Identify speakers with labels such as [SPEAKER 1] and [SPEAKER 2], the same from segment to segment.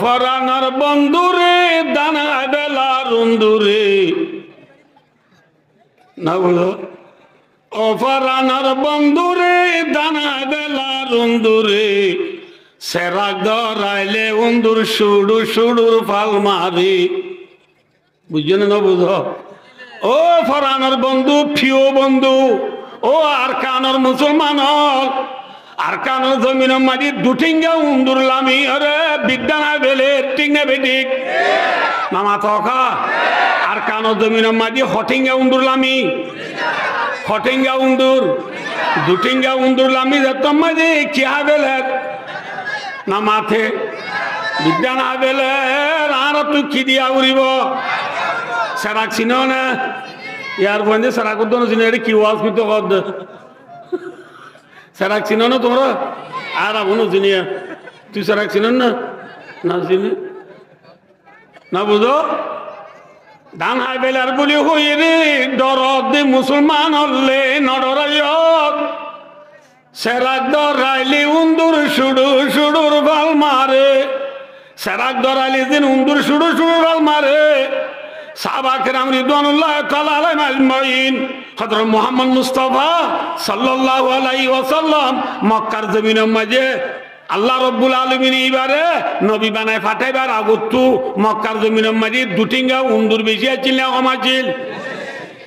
[SPEAKER 1] অফরানার বন্ধুরে দানা বেলা রুন্দুরে না বলো অফরানার বন্ধুরে দানা বেলা রুন্দুরে সেরাক ধরাইলে উন্দুর সুড়ু সুড়ুর ফাল মারি বুঝছেন না বুঝো ও ফরানোর বন্ধু প্রিয় বন্ধু ও আর কানোর মুসলমান আর কানোর জমিন মাঝি দুটিঙ্গা উন্দুর লামি আরে বিদ্যানা বেলে টিঙ্গা বেটিক নামা তকা আর কানোর জমিন মাঝি হটিঙ্গা উন্দুর লামি হটিঙ্গা উন্দুর দুটিঙ্গা উন্দুর লামি যত মাঝি কিয়া বেলে না মাথে বিদ্যানা বেলে আর তুই কি দিয়া উড়িব সেরাক চিনো না ইয়ার বন্ধে সেরাক উদ্দন চিনো এটা কি ওয়াজ করতে কর সেরাক চিনো না তোমরা আর আপনো চিনিয়া তুই সেরাক চিনো না না চিনি না বুঝো ধান হাই বেলার বলি হই রে দরদ দি মুসলমান হলে নডরাইয়ত সেরাক ধরাইলি উন্দুর সুড়ু সুড়ুর বাল মারে সেরাক ধরাইলি দিন উন্দুর সুড়ু সুড়ুর বাল মারে সাহাবা কেরাম রিদওয়ানুল্লাহ তাআলা আলাইহিম আজমাইন হযরত মুহাম্মদ মুস্তাফা সাল্লাল্লাহু আলাইহি ওয়াসাল্লাম মক্কার জমিনের মাঝে আল্লাহ রাব্বুল আলামিন এবারে নবী বানায় পাঠাইবার আগতু মক্কার জমিনের মাঝে দুটিঙ্গা উন্দুর বেশি আছিল আমাজিল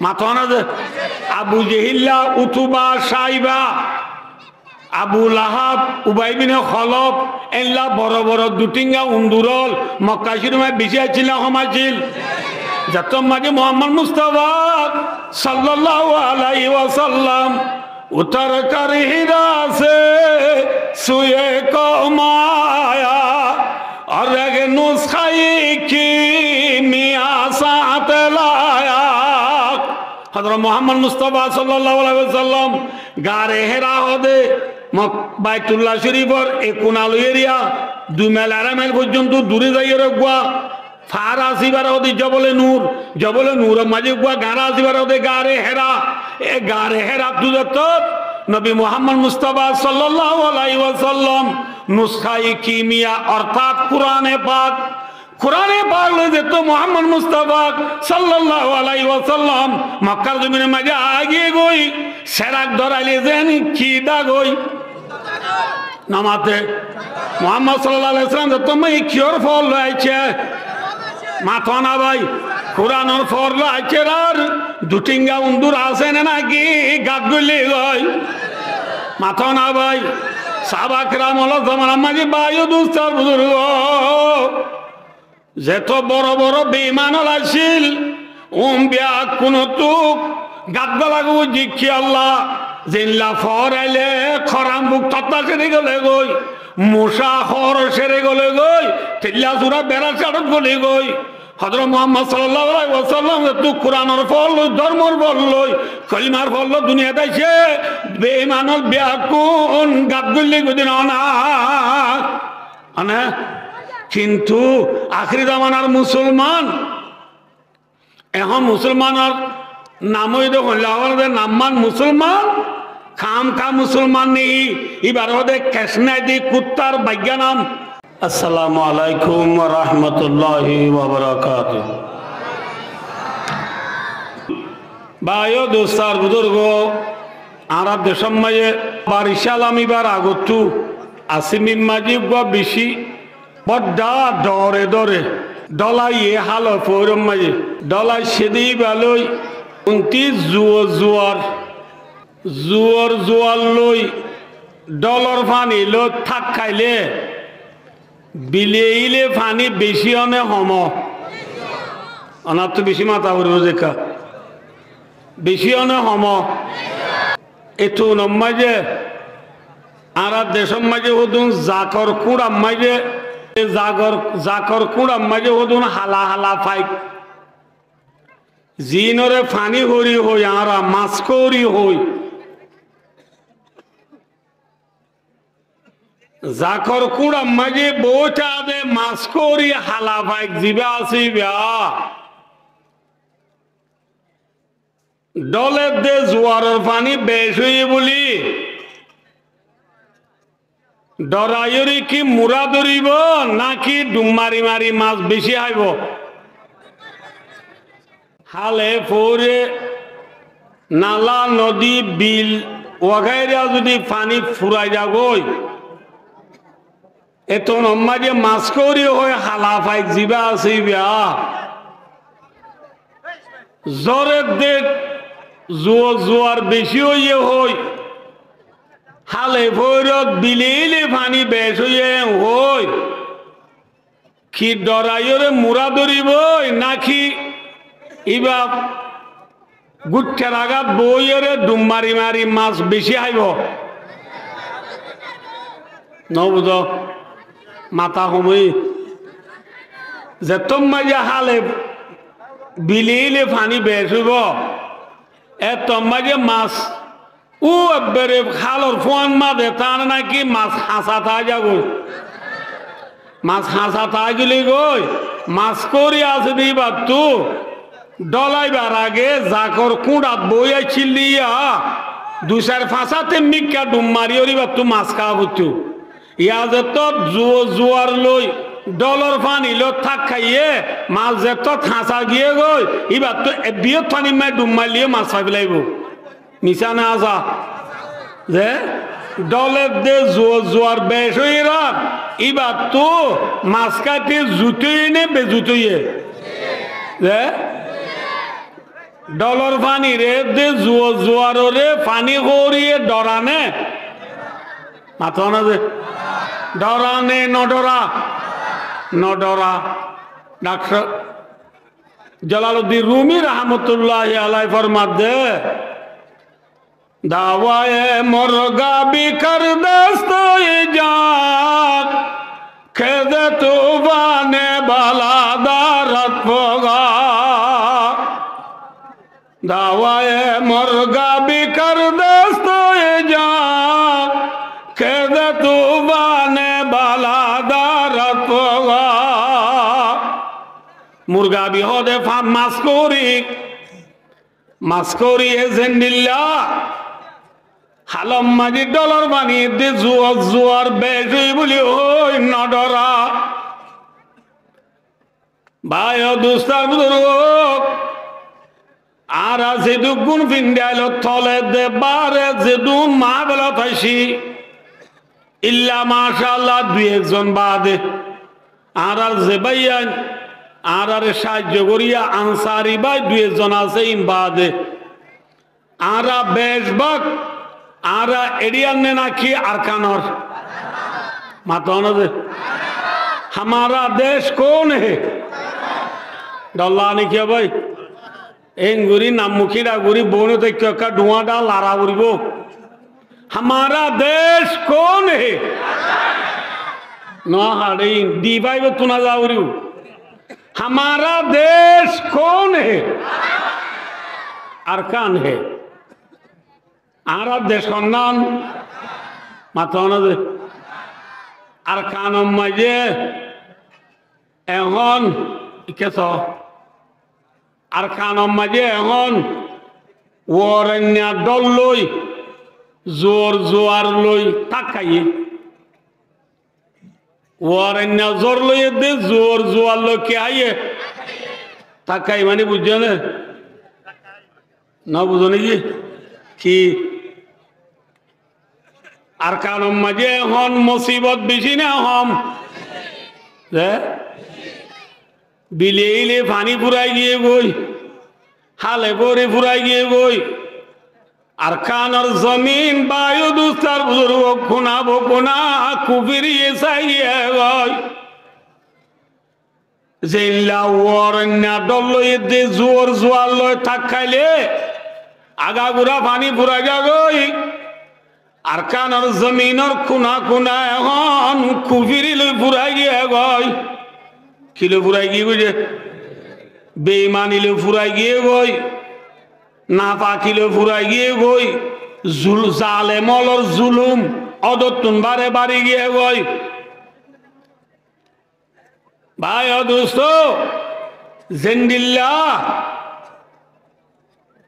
[SPEAKER 1] মাথনা আবু জেহিল্লা উতুবা সাইবা আবু লাহাব উবাই বিন খলফ এল্লা বড় বড় দুটিঙ্গা উন্দুরল মক্কা শরীফে বেশি আছিল আমাজিল যত মাঝে মোহাম্মদ মুস্তাফা সাল্লাল্লাহু আলাইহি ওয়াসাল্লাম উতর কর হিরা সে সুয়ে কো মায়া और एक नुस्खाई की मिया साथ लाया हज़रत मोहम्मद मुस्तफा सल्लल्लाहु अलैहि वसल्लम गारे हेरा होदे বাইতুল্লাহ শরীফের কোনালো এরিয়া 2 মাইল আড়াই মাইল পর্যন্ত দূরে যাইয়ে রাখবা ফার আসিবার ওদি জবলে নূর মাঝে গুয়া গারা আসিবার ওদি গারে হেরা এ গারে হেরা দুদত নবী মুহাম্মদ মুস্তাফা সাল্লাল্লাহু আলাইহি ওয়াসাল্লাম নুসখায়ে কিমিয়া অর্থাৎ কোরআনে পাক লয়ে যেত মুহাম্মদ মুস্তাফা সাল্লাল্লাহু আলাইহি ওয়াসাল্লাম মক্কার জমিনের মাঝে আগিয়ে গই সেরাক ধরাইলে যেন কি দাগই নামাতে মুহাম্মদ সাল্লাল্লাহু আলাইহি ওয়াসাল্লাম যত মাই কিওর ফল লইছে মাথনা ভাই কোরআনের ফল আছে আর দুটিঙ্গা উন্দুর আছে না নাকি গাদগুলি গই মাথনা ভাই সাহাবা کرام হলো জামানা মাঝে বায়ু দুস্তার বুজুর্গ যেত বড় বড় বেঈমান আছিল বিয়া কোন তুক গাদবা লাগু জিকি আল্লাহ জিল্লা ফরাইলে খরাম বুক তত্তা সেরে গলে গই মুসা খর সেরে গলে গই তিল্লা জুরা বেড়া চাড়ত গলে গই হযরত মুহাম্মদ সাল্লাল্লাহু আলাইহি ওয়াসাল্লাম তু কোরআনের ফল ধর্মর ফল লই কলিমার ফল দুনিয়া দাইছে বেঈমানল বিয়াকুন গাদগুলি গদিন না কিন্তু আখিরি জামানার মুসলমান এখন মুসলমানের নামই দেখুন লাওয়ারদের নামমান মুসলমান খাম খা মুসলমান নেই এবার ওদের কেশনাই দি কুত্তার ভাগ্যা নাম আসসালামু আলাইকুম ওয়া রাহমাতুল্লাহি ওয়া বারাকাতুহু ভাইও দোস্তার বুজুর্গ আর দেশম মাঝে বারিশাল আমিবার আগতু আসিমিম মাঝি বেশি বড্ডা ডরে ডরে ডলাই এ হাল ফৌরম মাঝে ডলাই সেদি বালই 29 জুয়ার লই ডলর ফানি লো থাক খাইলে বিলেইলে ফানি বেশি অনে হম অনার তো বেশি মাথা করবো দেখা বেশি অনে হম এটু নমাইজে আর দেশম মাঝে হদুন জাকর কুড়াম মাঝে জাকর কুড়াম মাঝে হদুন হালা হালা ফাইক জিনরে ফানি হরি হই আর মাস্করি হই জাকর কুড়াম মাঝে বোচা দে মাস্করি হালা ফাইক জিবা আসিবা ডলের দে জোয়ারের পানি বেশ হয়ে বলি ডরাইরি কি মুরা ধরিব নাকি ডুম মারি মারি মাছ বেশি আইব হালে পরে নালা নদী বিল ওগাইরা যদি পানি ফুরাই যাগই এত নম্মা যে মাছ করি হয় হালা ফাইক জিবা আছে বিয়া জ্বরের দেখ জোয়ার বেশি হইয়ে হয় হালে ভৈরত বিলেইলে পানি বেশ হইয়ে হয় কি ডরাইরে মুরা ধরিব নাকি ইবা গুচ্ছার আঘাত বইয়েরে ডুম মারি মারি মাছ বেশি আইব নবুঝ মাথা সময় যে তোমার যে হালে বিলিলে পানি বেশ হইব এ তোমার যে মাছ ও একবারে খালর ফোন মাঝে তার নাকি মাছ হাসা থা যাব মাছ হাসা থা গেলে গই মাছ করি আছে দিবার তো ডলাইবার আগে জাকর কুড়াত বইয়া চিল্লিয়া দুসার ফাঁসাতে মিকা ডুম মারি ওরিবার তো মাছ খাওয়া বুঝতো ইয়া যে তো জোয়ার লই ডলর পানি লো থাক খাইয়ে মাছ যে তো হাসা গিয়ে গই এবার তো বিয়ত পানি মাই ডুম মারলিয়ে মাছ খাই পেলাইব মিশা না আসা যে ডলের দে জোয়ার বেশ হয়ে রাখ এবার তো মাছ কাটি জুতোই নে বেজুতোইয়ে যে ডলর পানি রে দে জোয়ার রে পানি করিয়ে ডরানে মাথা না যে ডরানে নডরা ডাক্তার জালালউদ্দিন রুমি রহমতুল্লাহ আলাই ফরমাতে দাওয়ায়ে মুরগা বিকর দস্তয়ে জাক খেদে তুবানে বালাদারত ফগা দাওয়ায়ে মুরগা বিকর দস্তয়ে জাক খেদে তুবানে বালাদারত ফগা মুরগা বিহদে ফাম মাছ করি এজেন্ডিল্লা হালম মাঝি ডলার বানিয়ে দে জোয়ার বেশি বলি ওই নডরা ভাই দুস্তার বুজুর্গ আর যেটু গুণ ফিন্দাইল থলে দে বারে যেটু মা বেলা থাইছি ইল্লা মাশাআল্লাহ দুই একজন বাদে আর যে ভাইয়ান আর সাহায্য করিয়া আনসারি ভাই দুই একজন আছে ইন বাদে আর বেশবাক আর এডিয়ান নাকি আরকানর माता हमारा देश कौन है डल्ला ने क्या भाई एन गुरी नामुखीरा गुरी बोने तो क्या का धुआं डाल लारा गुरी वो हमारा देश कौन है ना हारे दीवाई वो तुना जाऊरी हमारा देश कौन है अरकान है आरा देश का नाम माताओं ने अरकान मजे एहन कैसा अरकान मजे एहन वरन्या डल लोई जोर जोर लोई ताकाये वरन्या जोर लोई दे जोर जोर लो क्या ये ताकाये माने बुझे ने ना बुझो नहीं ये कि अरकान मजे हन मुसीबत बिशी ना हम बिलेले पानी फुराई गए गोई हाले बोरे फुराई गए गोई अरकान और जमीन बायु दुस्तर बुजुर्ग खुना बो खुना कुफिर ये सही है गोई जिल्ला वरन्या डल्लो ये दे जोर जोर लो थक खाले आगा गुरा पानी फुरा जा गोई अरकान और जमीन और खुना खुना हन कुफिरी लो फुराई गया गोई किलो फुराई गई गुजे बेईमानी लो फुराई गए गोई नापाकी लो फुराई गए गोई जुल जालेम और जुलुम अदतुन बारे बारी गए गोई भाई और दोस्तों जिंदिल्ला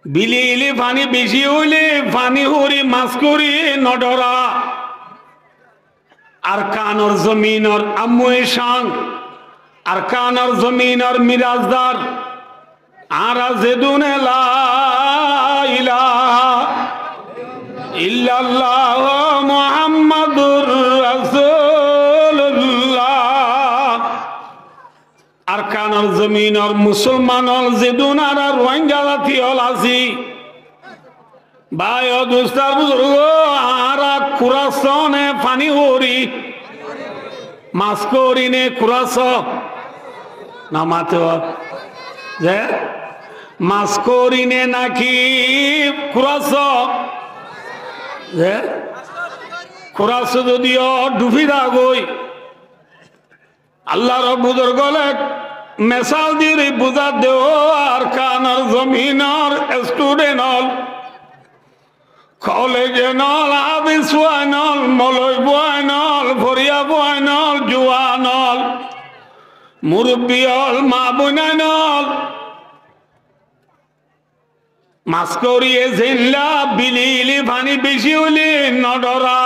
[SPEAKER 1] बिलिले पानी बेशी होले पानी होरी मास्कुरी नडरा আরকানর জমিনর আম্মুয়ে শান আরকানর জমিনর মিরাজদার আরা জেদুনে লা ইলাহা ইল্লাল্লাহ মুহাম্মাদুর রাসূলুল্লাহ আরকানর জমিনর মুসলমানর জেদুনার রোহিঙ্গা জাতিয়ল আছি ভাই ও দোস্তার বুজুর্গ আরা কুরাসনে পানি হরি মাছ করিনে কুরাস না মাতে যে মাছ করিনে নাকি কুরাস যে কুরাস যদিও ডুবি দাগই আল্লাহ রব্বুর গলে মেসাল দিয়ে বুঝা দেও আর কানার জমিনার স্টুডেন্ট কলেজে নল আবিস নল মলয় বয় নল ফরিয়া বয় নল জুয়া নল মুরব্বী হল মা বোনাই নল মাছ করিয়ে জিল্লা বিলিলি পানি বেশি হলি নডরা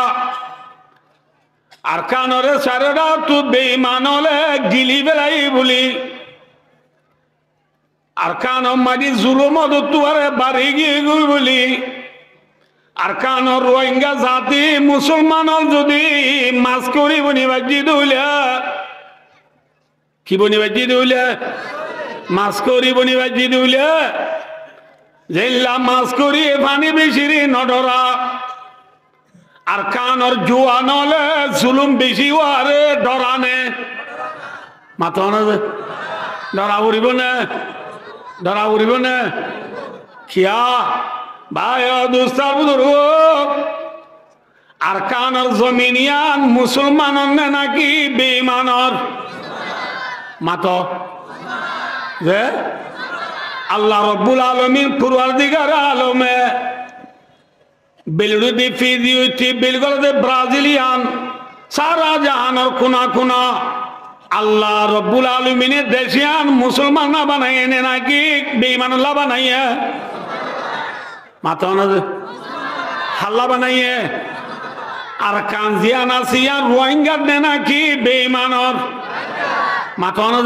[SPEAKER 1] আর কানরে সারেরা তু বেইমান হলে গিলি বেলাই বলি আর কান মাটি জুলুমত তুয়ারে বাড়ি গিয়ে গুই বলি আর কানর রোহিঙ্গা জাতি মুসলমানর যদি মাছ করি বনি বাজি দৌলে কি বনি বাজি দৌলে মাছ করি বনি বাজি দৌলে জেলা মাছ করি পানি বেশিরি নডরা আর কানর জুয়া নলে জুলুম বেশি ওয়ারে ডরানে মাথা না ডরা উড়িব না ডরা উড়িব না খিয়া ভাই দোস্তার বুজুর্গ আর কানর জমিনিয়ান মুসলমানর নে নাকি বেঈমানর মাত যে আল্লাহ রব্বুল আলামিন পরওয়ারদিগার আলমে বেলুদি ফিজিউটি বেলগলদে ব্রাজিলিয়ান সারা জাহানের কোনা কোনা আল্লাহ রব্বুল আলামিনের দেশিয়ান মুসলমান না বানাইয়ে নে নাকি বেঈমানুল্লাহ বানাইয়ে মাথা না হাল্লা বানাইয়ে আর কানজিয়ান আসিয়ান রোহিঙ্গা নে নাকি বেঈমানর মাথা না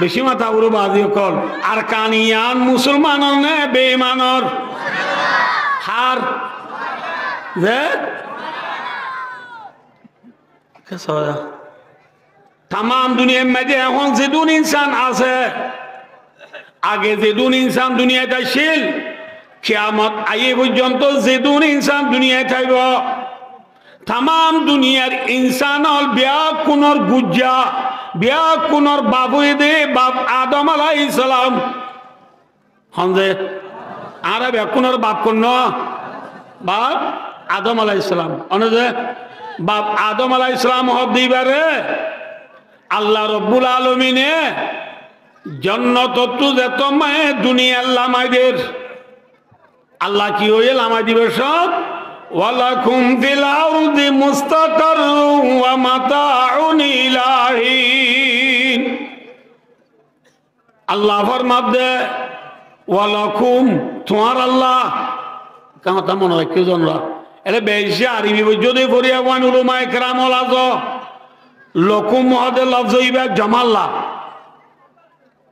[SPEAKER 1] বেশি মাথা উড়ো বাজি কল আর কানিয়ান মুসলমানর নে বেঈমানর হার যে তাম দুনিয়ার মধ্যে এখন যেদুন ইনসান আছে আগে যেদুন ইনসান দুনিয়ায় আসছিল কিয়ামত আইয়ে পর্যন্ত যেদুন ইনসান দুনিয়ায় থাকব তাম দুনিয়ার ইনসান হল ব্যাকুণর গুজ্জা ব্যাকুণর বাবুয়ে দে বাপ আদম আলাইহিস সালাম হনজে আরে ব্যাকুণর বাপ কোন বাপ আদম আলাইহিস সালাম অনজে বাপ আদম আলাইহিস সালাম হব দিবারে আল্লাহ রব্বুল আলামিনে জান্নাত তো যত মায়ে দুনিয়ার লামাইদের আল্লাহ কি হয়ে লামাই দিবে সব ওয়ালাকুম ফিল আরদি মুস্তাকাররুন ওয়া মাতাউন ইলাহিন আল্লাহ ফরমাবে ওয়ালাকুম তোমার আল্লাহ কামতা মনে রাখিও জানলা এলে বেশি আরবি যদি পড়িয়া ওয়ান উলামা ইকরাম ওলাজ লকুম মহাদে লফজ ইবা জামাল্লা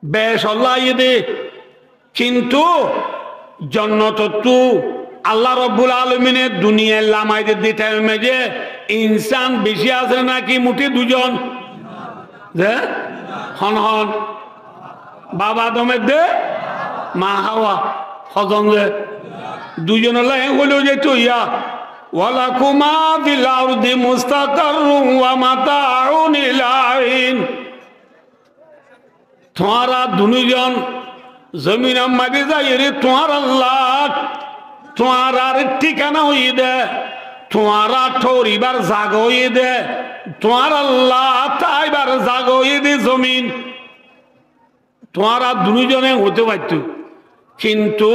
[SPEAKER 1] বেশ আল্লাহ ইদে কিন্তু জান্নাত তো আল্লাহ রব্বুল আলামিনের দুনিয়ার লামাইদের দিতে মেজে ইনসান বেশি আছে নাকি মুঠি দুজন যে হন হন বাবা আদমের দে মা হাওয়া হজন যে দুজন আল্লাহ হলো যে তো ইয়া ওয়ালাকুমা ফিল আরদি মুস্তাকাররুন ওয়া মাতাউন ইলাহিন তোমারা দুজন জমিন মাঝে যাই রে তোমার আল্লাহ তোমার আর ঠিকানা হয়ে দে তোমারা ঠোরিবার জাগ হয়ে দে তোমার আল্লাহ তাইবার জাগ হয়ে দে জমিন তোমারা দুজনে হতে পারত কিন্তু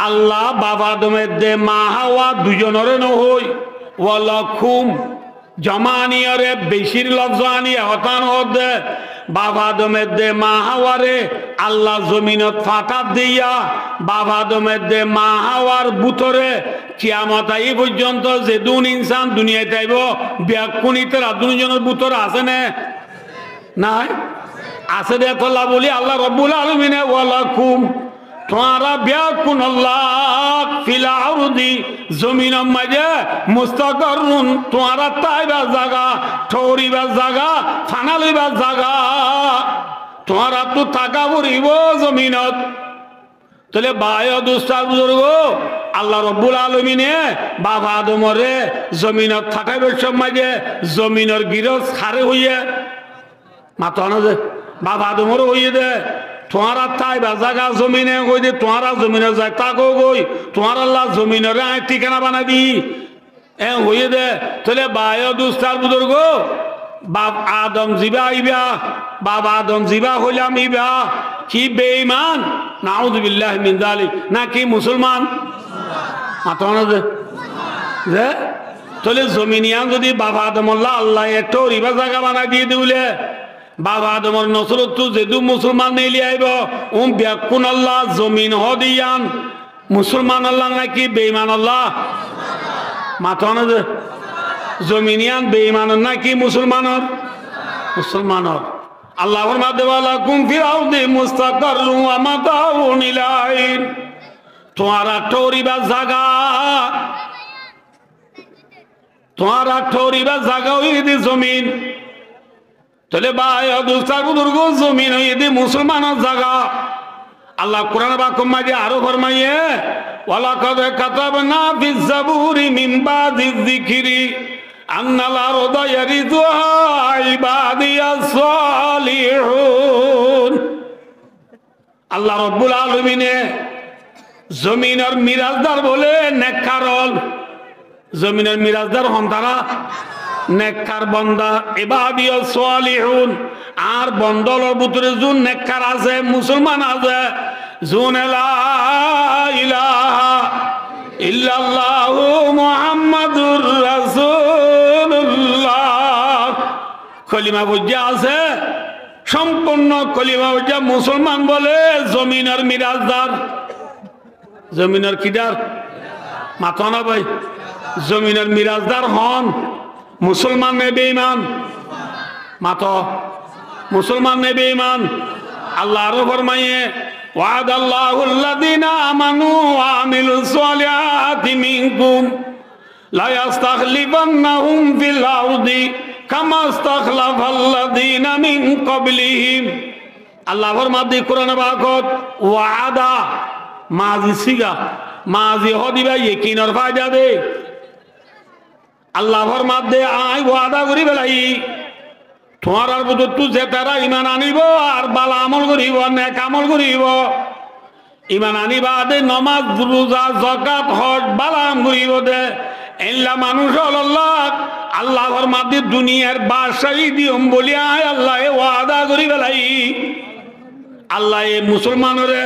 [SPEAKER 1] আল্লাহ বাবা আদমের দে মা হাওয়া দুজনের নহই ওয়ালাকুম জমানিয়রে বেশির লফজানি হতান হদে বাবা আদমের দে মা হাওয়ারে আল্লাহ জমিনত ফাটাত দিয়া বাবা আদমের দে মা হাওয়ার বুতরে কিয়ামত আই পর্যন্ত যে দুন ইনসান দুনিয়ায় যাইব ব্যাকুনিতে দুজনের বুতরে আছে না নাই আছে দে তোলা বলি আল্লাহ রব্বুল আলামিনে ওয়ালাকুম তোমারা ব্যাকুন আল্লাহ ফিল আরদি জমিনের মাঝে মুস্তাকরুন তোমারা তাইবা জায়গা ঠৌরিবার জায়গা ফানালিবার জায়গা তোমারা তো থাকা পড়িব জমিনত তাহলে বায় দুস্তার বুজুর্গ আল্লাহ রব্বুল আলামিনে বাবা আদমরে জমিনত থাকাইবার মাঝে জমিনের গিরস খারে হইয়ে মাথা না যে বাবা আদমরে হইয়ে দে তোমারা তাই বা জায়গা জমিনে কই দে তোমারা জমিনে যায় তাকো কই তোমার আল্লাহ জমিনের আয় ঠিকানা বানাবি হইয়ে দে তাহলে বায় দুস্তার বুজুর্গ বাপ আদম জিবা আইবা বাবা আদম জিবা হইলাম ইবা কি বেঈমান নাউযুবিল্লাহ মিন যালিক নাকি মুসলমান মাথা না যে তাহলে জমিনিয়ান যদি বাবা আদম আল্লাহ একটা রিবা জায়গা বানাই দিয়ে দিলে বাবা আদমর নসরত তো যেদু মুসলমান নেলি আইব ব্যাকুন আল্লাহ জমিন হদিয়ান মুসলমান আল্লাহ নাকি বেঈমান আল্লাহ মাথা না যে জমিনিয়ান বেঈমান নাকি মুসলমানর মুসলমানর আল্লাহর মাঝে ওয়ালাকুম ফিল আরদি মুস্তাকাররুন ওয়া মাতাউন ইলা আইন তোমারা ঠৌরিবা জায়গা তোমারা ঠৌরিবা জায়গা হইয়ে দি জমিন তাহলে ভাই দুস্তার বুজুর্গ জমিন হইয়ে দি মুসলমানের জায়গা আল্লাহ কোরআন বাক্যের মাঝে আরো ফরমাইয়ে ওয়ালাকাদ কাতাবনা ফিজ জাবুরি মিন বাদি যিকরি আন্নাল আরদা ইয়ারিসুহা ইবাদিয়াস সালিহুন আল্লাহ রব্বুল আলামিনে জমিনের মিরাজদার বলে নেককারল জমিনের মিরাজদার হন তারা নেককার বান্দা ইবাদিয়াস সালিহুন আর বন্দলের ভিতরে জুন নেককার আছে মুসলমান আছে জুন লা ইলাহা ইল্লাল্লাহু মুহাম্মাদুর রাসূলুল্লাহ কলিমা বুঝা আছে সম্পূর্ণ কলিমা বুঝা মুসলমান বলে জমিনের মিরাজদার জমিনের কিদার মাথা না ভাই জমিনের মিরাজদার হন মুসলমান নে বেঈমান মাথা মুসলমান নে বেঈমান আল্লাহ আরো ফরমাইয়ে وعد الله الذين آمنوا وعملوا الصالحات منكم لا يستخلفنهم في الأرض كما استخلف الذين من قبلهم الله فرماতে কোরআন বাকত ওয়াদা মাজি সিগা মাজি হদিবা ইকিনর ফায়দা দে আল্লাহ ফরমাতে আই ওয়াদা করি বেলাই তোমার আর বুঝো তু যে তারা ইমান আনিব আর বালা আমল করিব নেক আমল করিব ইমান আনিবা দে নমাজ রোজা যাকাত হজ বালা আমল করিব দে এল্লা মানুষ আল্লাহ আল্লাহর মাঝে দুনিয়ার বাদশাহী দিম বলিয়া আল্লাহ ওয়াদা করি বেলাই আল্লাহ মুসলমানরে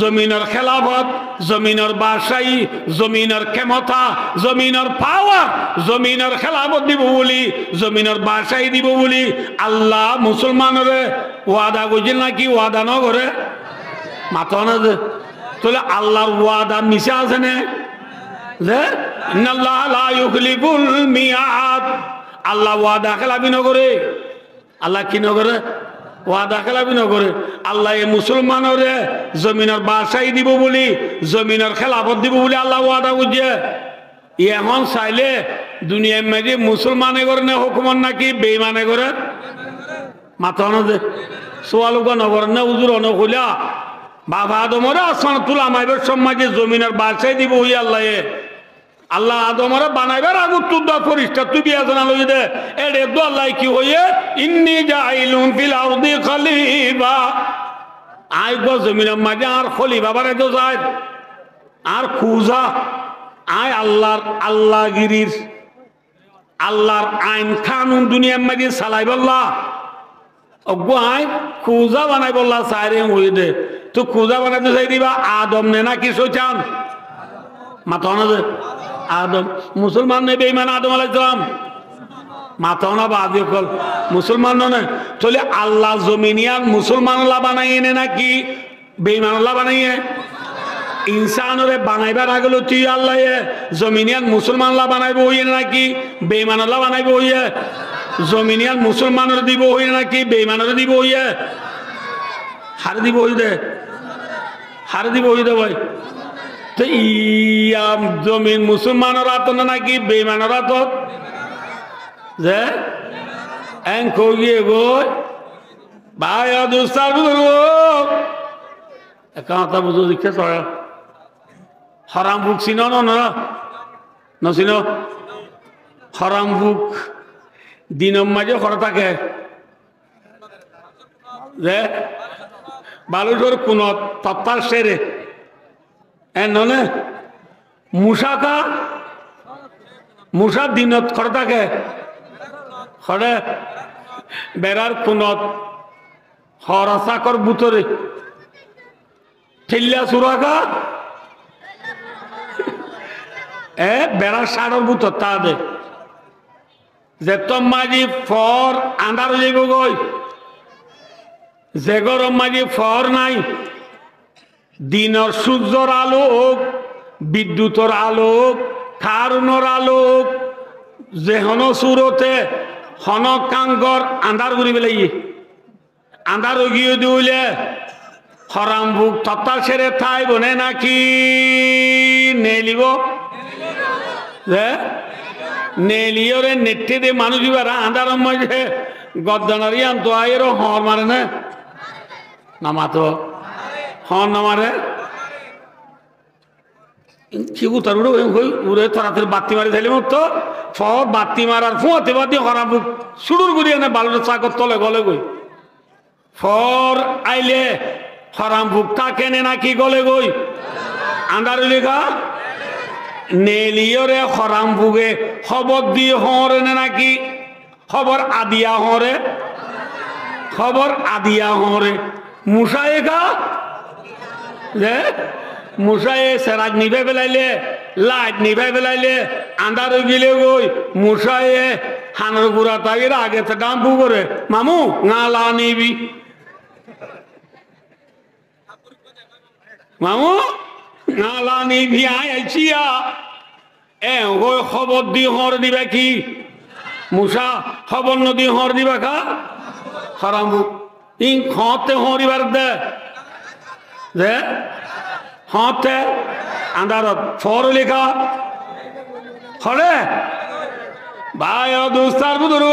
[SPEAKER 1] জমিনের খেলাফত জমিনের বাদশাহী জমিনের ক্ষমতা জমিনের পাওয়ার জমিনের খেলাফত দিব বলি জমিনের বাদশাহী দিব বলি আল্লাহ মুসলমানরে ওয়াদা করছে নাকি ওয়াদা ন করে মাথা না যে তাহলে আল্লাহর ওয়াদা মিশা আছে না যে ইন্নাল্লাহ লা ইউখলিফুল মিয়াদ আল্লাহ ওয়াদা খেলাফি ন করে আল্লাহ কি ন করে ওয়াদা খেলাফি ন করে আল্লাহ এই মুসলমানরে জমিনের বাদশাহী দিব বলি জমিনের খেলাফত দিব বলি আল্লাহ ওয়াদা করছে এখন চাইলে দুনিয়ার মাঝে মুসলমানে করে না হুকুমত নাকি বেঈমানে করে মাথা না যে সোয়ালুকা নগর না উজুর নকইলা বাবা আদমরে আসমান তুলা মাইবের সমাজে জমিনের বাদশাহী দিব ওই আল্লাহ আল্লাহ আদমরে বানাইবার আগু তুদা ফরিস্তা তুই বিয়া জানা লই দে এডে দো আল্লাহ কি হইয়ে ইন্নী জাইলুম ফিল আরদি খলিফা আই গো জমিনের মাঝে আর খলিফা বানাই তো যায় আর খুজা আই আল্লাহগিরির আল্লাহর আইন কানুন দুনিয়ার মাঝে চালাই বললা অগো আই খুজা বানাই বললা সাইরে হই দে তো খুজা বানাইতে চাই দিবা আদম নে নাকি শয়তান মাথা না যে আদম মুসলমান নে বেঈমান আদম আলাইহিস সালাম মাতাও না বাদি কল মুসলমান নয় তাহলে আল্লাহ জমিনিয়ান মুসলমান বানাই এনে নাকি বেঈমান বানাইয়ে ইনসানরে বানাইবার আগেল তুই আল্লাহ জমিনিয়ান মুসলমান বানাইব হইয়ে নাকি বেঈমান বানাইব হইয়ে জমিনিয়ান মুসলমানের দিব হইয়ে নাকি বেঈমানের দিব হইয়ে হার দিব হই দে হার দিব হই দে ভাই তো ইয়াম জমিন মুসলমানের হাত নাকি বেঈমানের হাত যে এন কইয়ে গই ভাই দুস্তার বুঝো কথা বুঝো দেখে তোরা হরাম বুক চিনো নচিন হরাম বুক দিনের মাঝে হরা থাকে যে বালুটোর কোন তত্তার সেরে ননে মুসাকা মুসা দিনত খড় থাকে খড়ে বেড়ার কোনত হরা চাকর বুতরে ঠেলিয়া চুরাকা বেড়ার সাড়র বুতর তা দে যে তোর মাঝি ফর আন্ধার যাইব গই যে গরম মাঝি ফর নাই দিনের সূর্যর আলোক বিদ্যুতের আলোক কারণর আলোক যে হন সুরতে হন কাঙ্গর আন্ধার ঘুরি পেলাই আন্ধার গিয়ে দিলে হরাম বুক তত্তার সেরে থাই বনে নাকি নেলিব নেলিয়রে নেটে দে মানুষ আন্ধার মাঝে গদ্দানারি আনতো আয়ের হর মারে না নামাতো হর নামারে কি উতার উড়ে তাড়াতাড়ি বাতি মারি থাকলে মতো ফর বাতি মারার ফুয়াতে বাতি হরাম বুক শুরুর করি এনে বালুর চাকর তলে গলে গই ফর আইলে হরাম বুক তা কেনে নাকি গলে গই আন্ধার লেখা নেলিয়রে হরাম বুকে খবর দিয়ে হরে নাকি খবর আদিয়া হরে খবর আদিয়া হরে মুসায়ে গা যে মুসায়ে সেরাজ নিভে ফেলাইলে লাইট নিভে ফেলাইলে আন্ধার গিলে গই মুসায়ে হানোর গুড়া তাগির আগে তো ডাম্পু করে মামু নালা নিবি মামু নালা নিবি আইছিয়া ওই খবর দিয়ে হর দিবে কি মুসা খবর নদী হর দিবা খা হারাম ইং খতে হরিবার দে হতে আন্ধারত ফর লেখা হরে ভাই দুস্তার বুধুর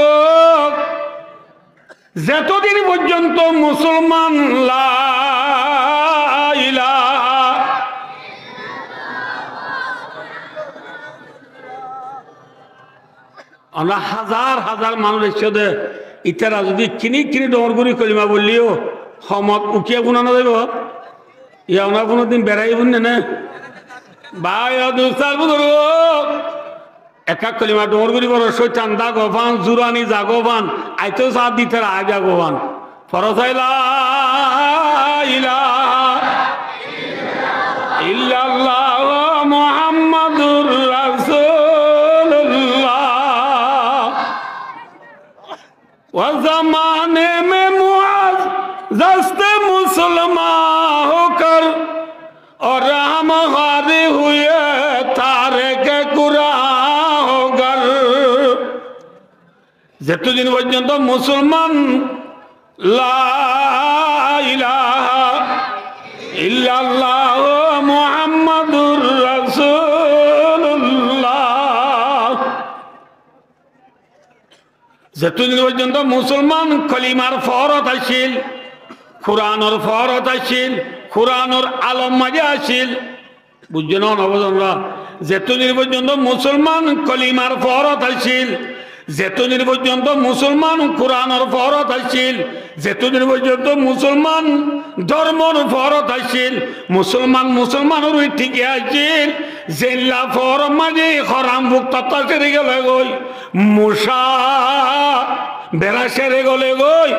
[SPEAKER 1] যতদিন পর্যন্ত মুসলমান লা ইলাহা আমরা হাজার হাজার মানুষ এসে ইতারা যদি কিনি কিনি ডর করি কলিমা বললিও সমত উকিয়া গুণানো যাব ইয়া ওনা কোনোদিন বেড়াই বুঝনে না ভাই দুস্তার বুধুর একা কলিমা ডর করি বড় শৈতান দাগবান জুরানি জাগবান আইতেও সাথ দিতে আয় জাগবান ফরসাইলা ইল্লাল্লাহ মুহাম্মাদুর রাসূলুল্লাহ ওয়া ज़माने में मुअज़्ज़ज़ मुसलमान होकर और हमारे हुए तारिक कुरान होकर যতদিন পর্যন্ত মুসলমান লা ইলাহা ইল্লাল্লাহ মুহাম্মাদুর রাসূলুল্লাহ যতদিন পর্যন্ত মুসলমান কলিমার ফরত আসিল কুরআনের ফরত আসিল কুরআনের আলম মাঝে আসিল বুঝছেন নবজনরা যতদিন পর্যন্ত মুসলমান কলিমার ফরত আসিল যতদিন পর্যন্ত মুসলমান কোরআনের ফরত আসিল যতদিন পর্যন্ত মুসলমান ধর্মর ফরত আসিল মুসলমান মুসলমানের ঠিকই আসিল জেল্লা ফর মাঝে হরাম বুক তত্তা সেরে গেলে গই মুসা বেড়া সেরে গলে গই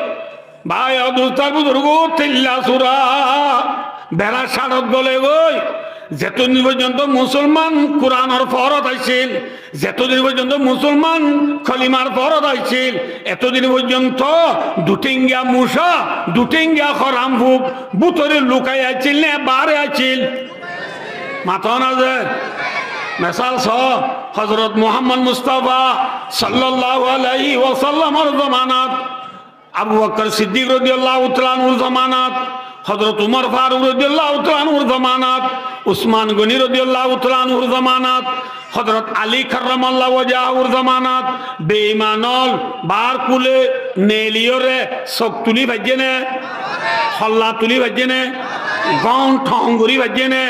[SPEAKER 1] ভাই অদুস্তার বুজুর্গ তিল্লা সুরা বেড়া সারত গলে গই যতদিন পর্যন্ত মুসলমান কোরআনের ফরজ আইছিল, যতদিন পর্যন্ত মুসলমান খলিমার ফরজ আইছিল, এতদিন পর্যন্ত দুটিঙ্গা মুসা দুটিঙ্গা খরাম ফুক বুতরে লুকাই আছিল না বারে আছিল মাথা না যে মিসাল ছ হযরত মুহাম্মদ মুস্তাফা সাল্লাল্লাহু আলাইহি ওয়াসাল্লামের জামানাত, আবু বকর সিদ্দিক রাদিয়াল্লাহু তাআলা আনহুর জামানাত, হযরত উমর ফারুক রাদিয়াল্লাহু তাআলা আনহুর জামানাত, উসমান গনি রাদিয়াল্লাহু তাআলা আনহুর জামানাত, হযরত আলী কাররামাল্লাহু ওয়াজহুর জামানাত বেঈমানল বার কুলে নেলিয়রে সব তুলি ভাজেনে হল্লা তুলি ভাজেনে গন ঠঙ্গুরি ভাজেনে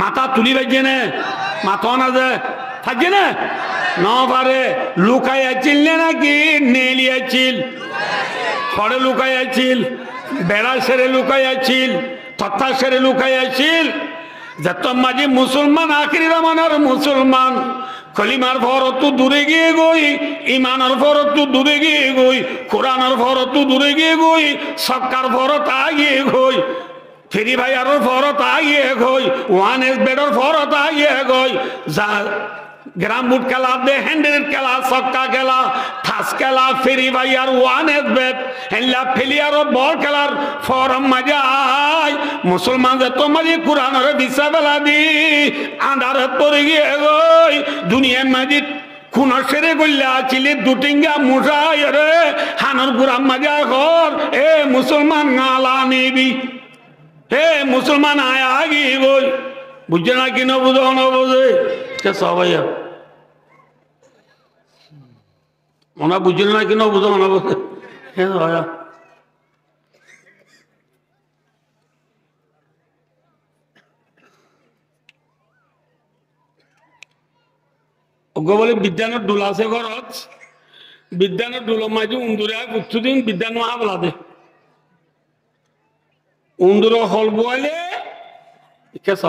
[SPEAKER 1] মাথা তুলি ভাজেনে মাথা না যে ভাজেনে না পারে লুকাই আছিল নাকি নেলি আছিল খড়ে লুকাই আছিল বেড়া সেরে লুকাই আছিল তথা সেরে লুকাই আছিল যত মাঝে মুসলমান আখিরি জামানার মুসলমান কলিমার ফরত তো দূরে গিয়ে গই, ইমানের ফরত তো দূরে গিয়ে গই, কোরআনের ফরত তো দূরে গিয়ে গই, সরকার ফরত আগিয়ে গই, ফেরি ভাইয়ার ফরত আগিয়ে গই, ওয়ান এস বেডর ফরত আগিয়ে গই, যা গ্রাম বুট খেলা দে হ্যান্ডেল খেলা সক্কা খেলা থাস খেলা ফেরি ভাইয়ার ওয়ান এস বেড হেল্লা ফেলিয়ার বল খেলার ফরম মাজাই মুসলমান যে তোমার কোরআনের দিশা বেলা দি আন্ধারে পড়ে গিয়ে গই দুনিয়ার মাঝে খুন সেরে গল্লা চিলি দুটিঙ্গা মুসাই রে হানর গুরাম মাজা ঘর এ মুসলমান গালা নিবি হে মুসলমান আয়া আগি গই বুঝছে না কি না বুঝো না বোঝে কে সবাইয়া ওনা বুঝছে না কি না বুঝো না বোঝে হ্যাঁ ভাইয়া বলে বিদ্যানের ডোল আছে ঘরত বিদ্যানের ডোল মাঝে উন্দুরে প্রতিদিন বিদ্যান মহাবলা দে উন্দুর হল বইলে কেস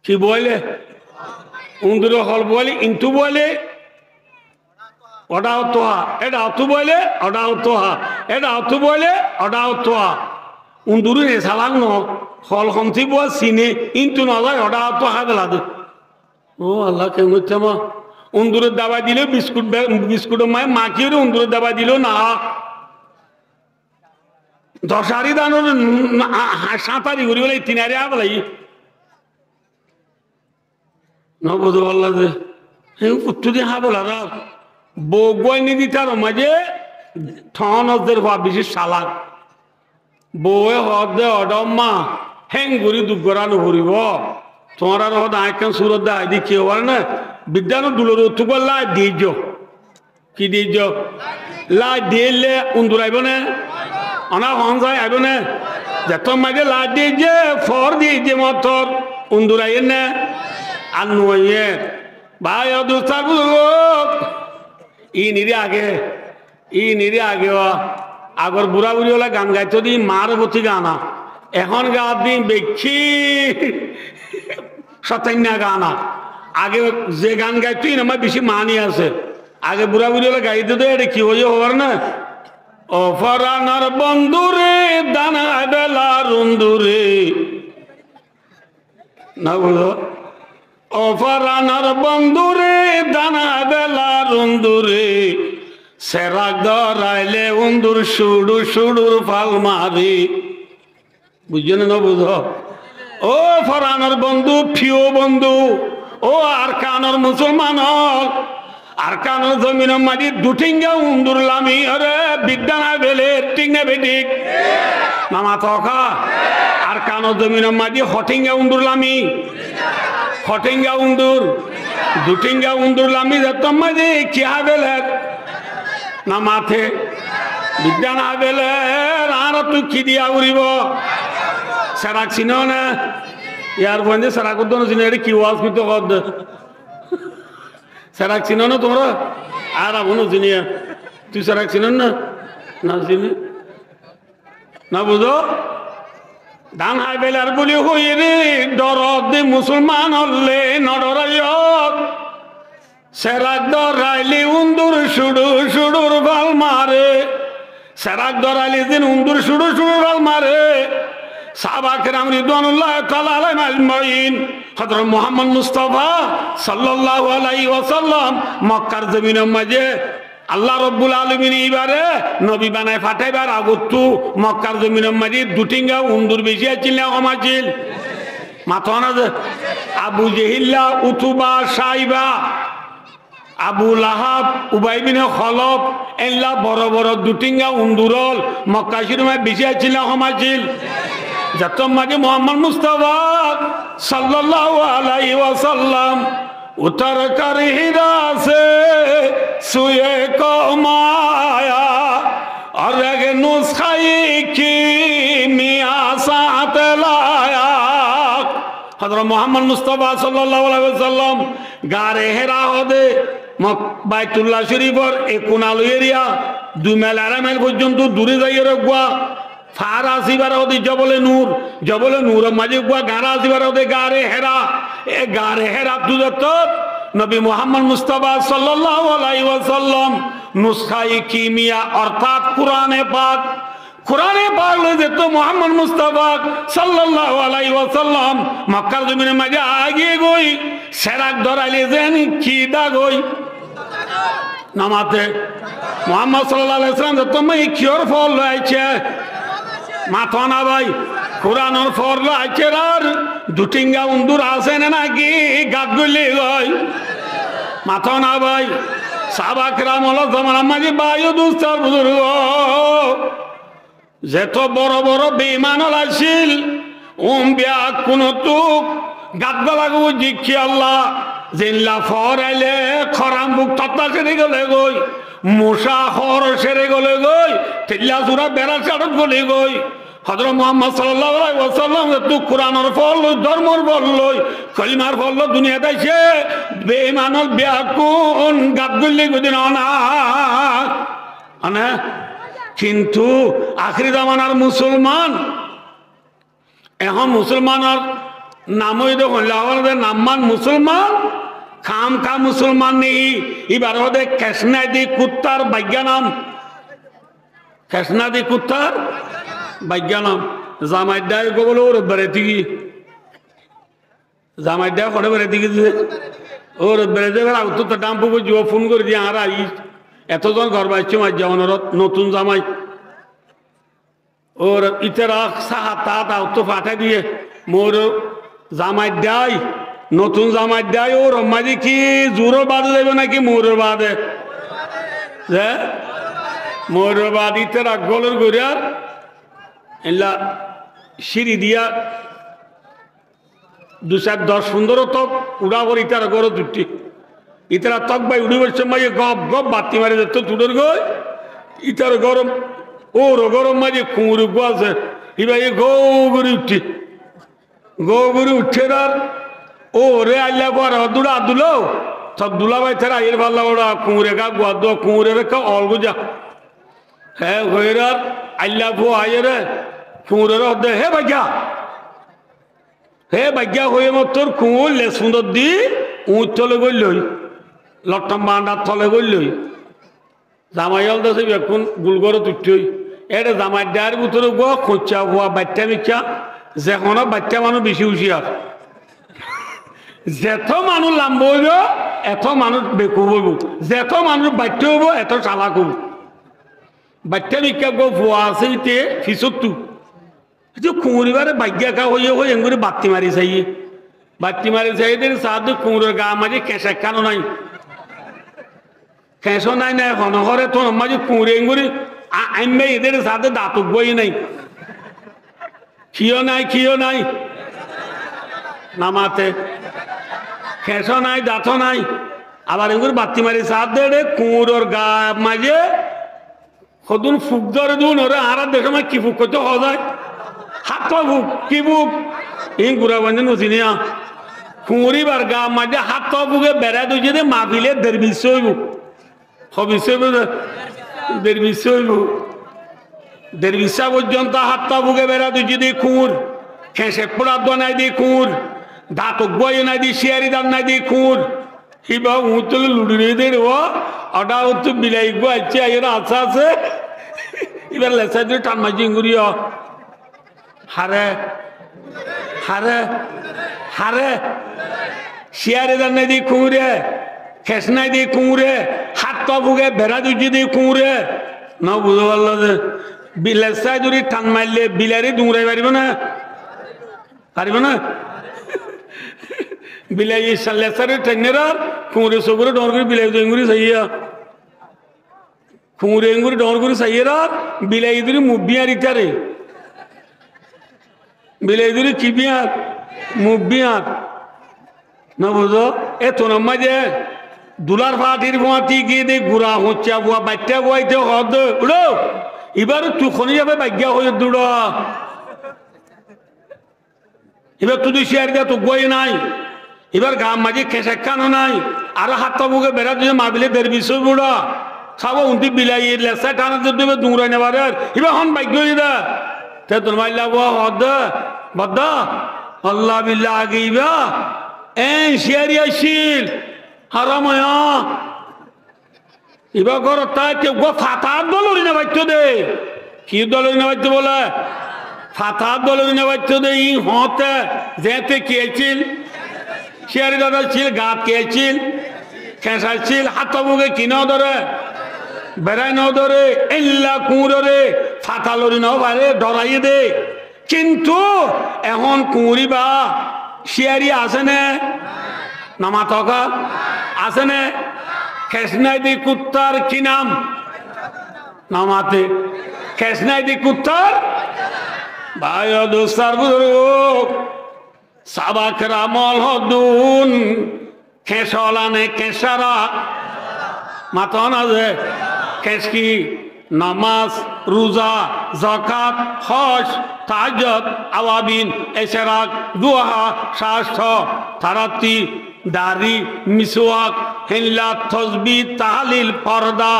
[SPEAKER 1] কি বইলে উন্দুর হল বইলে ইন্টু বইলে ওটা তোহা এটা অতু বইলে ওটা তোহা এটা অতু বইলে ওটা তোহা উন্দুরে সালাং ন হল হমথি বল সিনে ইন্টু না যায় ওটা তোহা বেলা দে ও আল্লাহ কেউ মা উন্দুরের দাবা দিল বিস্কুট বিস্কুটের মায় মাখিয়ে উন্দুরের দাবা দিল না দশারি দানোর সাঁতারি ঘুরি বলে তিনারে আবলাই নবদ আল্লাহ যে প্রত্যেকদিন হাবলার বই নিদি তার মাঝে ঠনদের ভাব বেশি সালাক বই হদ দে অডম্মা হেং ঘুরি দুগরানো ঘুরিব তোমার আর হদ আইকান সুরত দা আইদি কি হবার না বিদ্যানো দুলোর উত্তুকর লাই দিয়েছ কি দিয়েছ লাই দিলে উন্দুরাইব না অনা হঞ্জায় আইব না যত মাঝে লাই দিয়ে যে ফর দিয়ে যে মতর উন্দুরাইয়ের না আর নুয়ে ভাই অদুস্তার ই নিরে আগে আগর বুড়া বুড়ি হলে গান গাইতো দি মার প্রতি গানা এখন গা দিন বেশি সতান্যা গানা আগে যে গান গাইতুই না আমার বেশি মানি আছে আগে বুড়া বুড়ি হলে গাইতে তো এটা কি হয়ে হবার না ও ফরানার বন্ধুরে দানা বেলা রুন্দুরে না বুঝো ও ফরানার বন্ধুরে দানা বেলা রুন্দুরে সেরাক দরাইলে উন্দুর সুডু সুডুর ফাল মারি বুঝছেন না বুঝো ও ফরানার বন্ধু ফিও বন্ধু ও আর কানর মুসলমান আর কানর জমিন মাঝি দুটিঙ্গা উন্দুর লামি আরে বিদ্যানা বেলে ঠিক না বেঠিক মামা থকা আর কানর জমিন মাঝি হটিঙ্গা উন্দুর লামি হটিঙ্গা উন্দুর দুটিঙ্গা উন্দুর লামি যত মাঝে কি বেলে না মাথে বিদ্যানা বেলে আর তুই কি দিয়া উড়িব সেরাক চিন না ইয়ার বন্ধে সেরাক উদ্দন চিনে এটা কি ওয়াজ করতে কদ সেরাক চিন না তোমরা আর আপনো চিনিয়া তুই সেরাক চিন না না চিনি না বুঝো ধান হাই বেলার বলি হই রে দরদ দে মুসলমান হলে নডরাইয়ত সেরাক দরাইলে উন্দুর সুডু সুডুর ভাল মারে সেরাক দরাইলে দিন উন্দুর সুডু সুডুর ভাল মারে সাহাবা কেরাম রিদওয়ানুল্লাহ তাআলা আলাইহিম আজমাইন হযরত মুহাম্মদ মুস্তাফা সাল্লাল্লাহু আলাইহি ওয়াসাল্লাম মক্কার জমিনের মাঝে আল্লাহ রব্বুল আলামিন এবারে নবী বানায় পাঠাইবার আগতু মক্কার জমিনের মাঝে দুটিঙ্গা উন্দুর বেশি আছিল কমাছিল মাথা যে আবু জেহিল্লা উতুবা সাইবা আবু লাহাব উবাই বিন খলফ এল্লা বড় বড় দুটিঙ্গা উন্দুরল মক্কা শরীফে বেশি আছিল কমাছিল যত মাঝে মোহাম্মদ মুস্তাফা সাল্লাল্লাহু আলাইহি ওয়াসাল্লাম उतर कर हीरा से सुए को माया और एक नुस्खाई की मियाँ साथ लाया हज़रत मोहम्मद मुस्तफ़ा सल्लल्लाहु अलैहि वसल्लम गारे हेरा हो दे বাইতুল্লাহ শরীফের কোনালো এরিয়া 2 মাইল 2.5 মাইল পর্যন্ত দূরে যাইয়ে রাখবা ফার আসিবার ওদি জবলে নূর মাঝে গুয়া গারা আসিবার ওদি গারে হেরা এ গারে হেরা দুদত নবী মুহাম্মদ মুস্তাফা সাল্লাল্লাহু আলাইহি ওয়াসাল্লাম নুসখাই কিমিয়া অর্থাৎ কোরআনে পাক লইতে তো মুহাম্মদ মুস্তাফা সাল্লাল্লাহু আলাইহি ওয়াসাল্লাম মক্কার জমিনে মাঝে আগে গই সেরাক ধরাইলে যেন কি দাগই নামাতে মুহাম্মদ সাল্লাল্লাহু আলাইহি ওয়াসাল্লাম তো মই কিওর ফল লইছে মাথা না ভাই কোরআনের ফল লইছে আর দুটিঙ্গা উন্দুর আছে না নাকি গাত গলি গই মাথা না ভাই সাহাবা کرام হলো জামানা মাঝে বায়ু দুস্তার বুজুর্গ যেত বড় বড় বেঈমান আছিল বিয়া কোন তুক গাত গলাগো জিকি আল্লাহ জিল্লা ফরাইলে খরাম বুক তত্তা সেরে গলে গই মুসা খর সেরে গলে গই তিল্লা সুরা বেড়া চাড়ত গলে গই হযরত মুহাম্মদ সাল্লাল্লাহু আলাইহি ওয়াসাল্লাম তো কোরআনের ফল ধর্মের ফল লই কলিমার ফল দুনিয়া দাইছে বেঈমানল বিয়া কোন গাত গলি গদিন না আনে কিন্তু আখিরি জামানার মুসলমান এখন মুসলমানের নামই দেখুন নামমান মুসলমান খাম খা মুসলমান নেই এবার ওদের কেশনাদি কুত্তার বাজ্ঞানাম কেশনাদি কুত্তার বাজ্ঞানাম জামাইদায় গোবল ওর বেড়াতে গিয়ে জামাইদায় করে বেড়াতে গিয়েছে ওর বেড়াতে বেড়া উত্তর ডাম্পু যুব ফোন করে দিয়ে আর আইস এতজন ঘর বাইছে মার জামানের নতুন জামাই ওর ইতেরা সাহা তা তো পাঠাই দিয়ে মোর জামাই দেয় নতুন জামাই দেয় ওর মাঝে কি জোরের বাদে যাবে নাকি মোরের বাদে মোরের বাদ ইতেরা গলের গড়িয়ার এলা সিঁড়ি দিয়া 2-10-15 তক উড়াবর ইতারা গড় দুটি ইতারা তক বাই উড়িবার সময় গপ গপ বাতি মারি যেত তুড়ের গই ইতার গরম ওর গরম মাঝে কুমুর গো আছে এবার গৌ গুড়ি উঠে আর ও রে আল্লাহ পর দুলা দুলো সব দুলা ভাই তারা এর ভাল্লা ওরা কুমুরে গা গুয়া দো কুমুরে রেখা অলগু যা হ্যাঁ হয়ে আর আল্লাহ ভো আয়ে রে কুমুরের হদ্দে হে ভাগ্যা হয়ে মত তোর কুমুর লে সুন্দর দি উঁচ তলে গইলই লট্টম বান্ডার তলে গইলই জামাইল দেশে এখন গুলগড় তুই এটা জামাই ডায়ের ভিতরে গো খোঁচা হওয়া বাচ্চা মিচ্ছা যেখানে বাচ্চা মানুষ বেশি হুঁশিয়ার যেত মানুষ লাম্ব হইব এত মানুষ বেকু হইব যেত মানুষ বাচ্চা হইব এত চালাক হইব বাচ্চা মিক্ষা গো ভুয়া আছে ইতে ফিসত্তু কুমুরিবারে ভাগ্যা খা হইয়ে হয়ে এগুলি বাতি মারি চাই সাধু কুমুরের গা মাঝে কেঁচা কেন নাই কেঁচো নাই না হনহরে তো মাঝে কুমুরে এগুলি আইনবে এদের সাথে দাঁতক বই নাই খিও নাই নামাতে খেসো নাই দাঁত নাই আবার এগুলো বাতি মারি সাথ দে কুমুরের গা মাঝে সদুন ফুক ধরে দুন ওরা আর দেখে মাই কি ফুক করতে হওয়া যায় হাত বুক কি বুক এই গুড়া বান্ধে নচিনিয়া কুমুরিবার গা মাঝে হাত বুকে বেড়া দুই দে মাফিলে দেড় বিশ্ব হইব দেড় বিশ্ব হইব দেড় বিশ্বা পর্যন্ত হাত বুকে বেড়া দুই দিয়ে কুমুর খেসে পোড়ার নাই দিয়ে কুমুর দাঁত বই নাই দিয়ে শিয়ারি দাঁত নাই দিয়ে কুমুর হিবা উঁচল লুড়ি দের ওটা হচ্ছে বিলাই গো আছে এরা আছে এবার লেসা দিয়ে টান মাঝি ইঙ্গুরি হারে হারে হারে শিয়ারে দান্নে দি কুঁড়ে খেসনাই দি কুঁড়ে হাত পা বুকে বেড়া দুজি দি কুঁড়ে না বুঝতে পারলো যে বিলের চাই যদি টান মারলে বিলারি দুমরাই পারিব না পারিব না বিলাই লেসারে টেনেরা কুঁড়ে সগুরে ডর করে বিলাই এঙ্গুরি চাইয়া কুঁড়ে এঙ্গুরি ডর করে চাইয়েরা বিলাই ধরে মুভিয়ার ইটারে বিলাই ধরে কি বিয়ার মুভিয়ার না বুঝো এ তো নাম্মা যে দুলার ফাটির ফাটি গিয়ে দে গুড়া হচ্ছে বুয়া বাচ্চা বুয়াইতে হদ উড়ো এবার তুখনি যাবে বাগ্যা হয়ে দূড় এবার তুই শেয়ার দিয়া তো গই নাই এবার গাম মাঝে খেসাখানো নাই আর হাত বুকে বেড়া দিয়ে মাবিলে দের বিষয় বুড়া খাবো উন্তি বিলাই লেসা টানা দেবে দুংরাই নেবার এবার হন ভাগ্য দা তে তোর মাইলা বুয়া হদ বদ্দ আল্লাহ বিল্লাহ আগেইবা এই শেয়ারি আসিল হারাময়া এবার ঘর তাই কেউ ফাতার দলরি না বাচ্চ দে কি দলরি না বাচ্চ বলে ফাতার দলরি না বাচ্চ দে ই হতে যেতে কেছিল শেয়ারি দাদা ছিল গাত কেছিল খেসা ছিল হাত মুখে কিনাও ধরে বেড়াই নাও ধরে এল্লা কুঁড়রে ফাতা লরি নাও পারে ডরাইয়ে দে কিন্তু এখন কুঁড়ি বা শেয়ারি আছে না নামা তকা আছে না খেসনাই দি কুত্তার কি নাম নামাতে খেসনাই দি কুত্তার ভাই দোস্তার বুজুর্গ সাবাকের আমল হদুন খেসলানে কেসারা মাতন আছে খেসকি নামাজ রোজা যাকাত হজ তাহাজ্জুদ আওয়াবিন ইশরাক দুহা শাস্ত্র তারাতি দাড়ি মিসওয়াক হিল্লা তাসবিহ তাহলিল পর্দা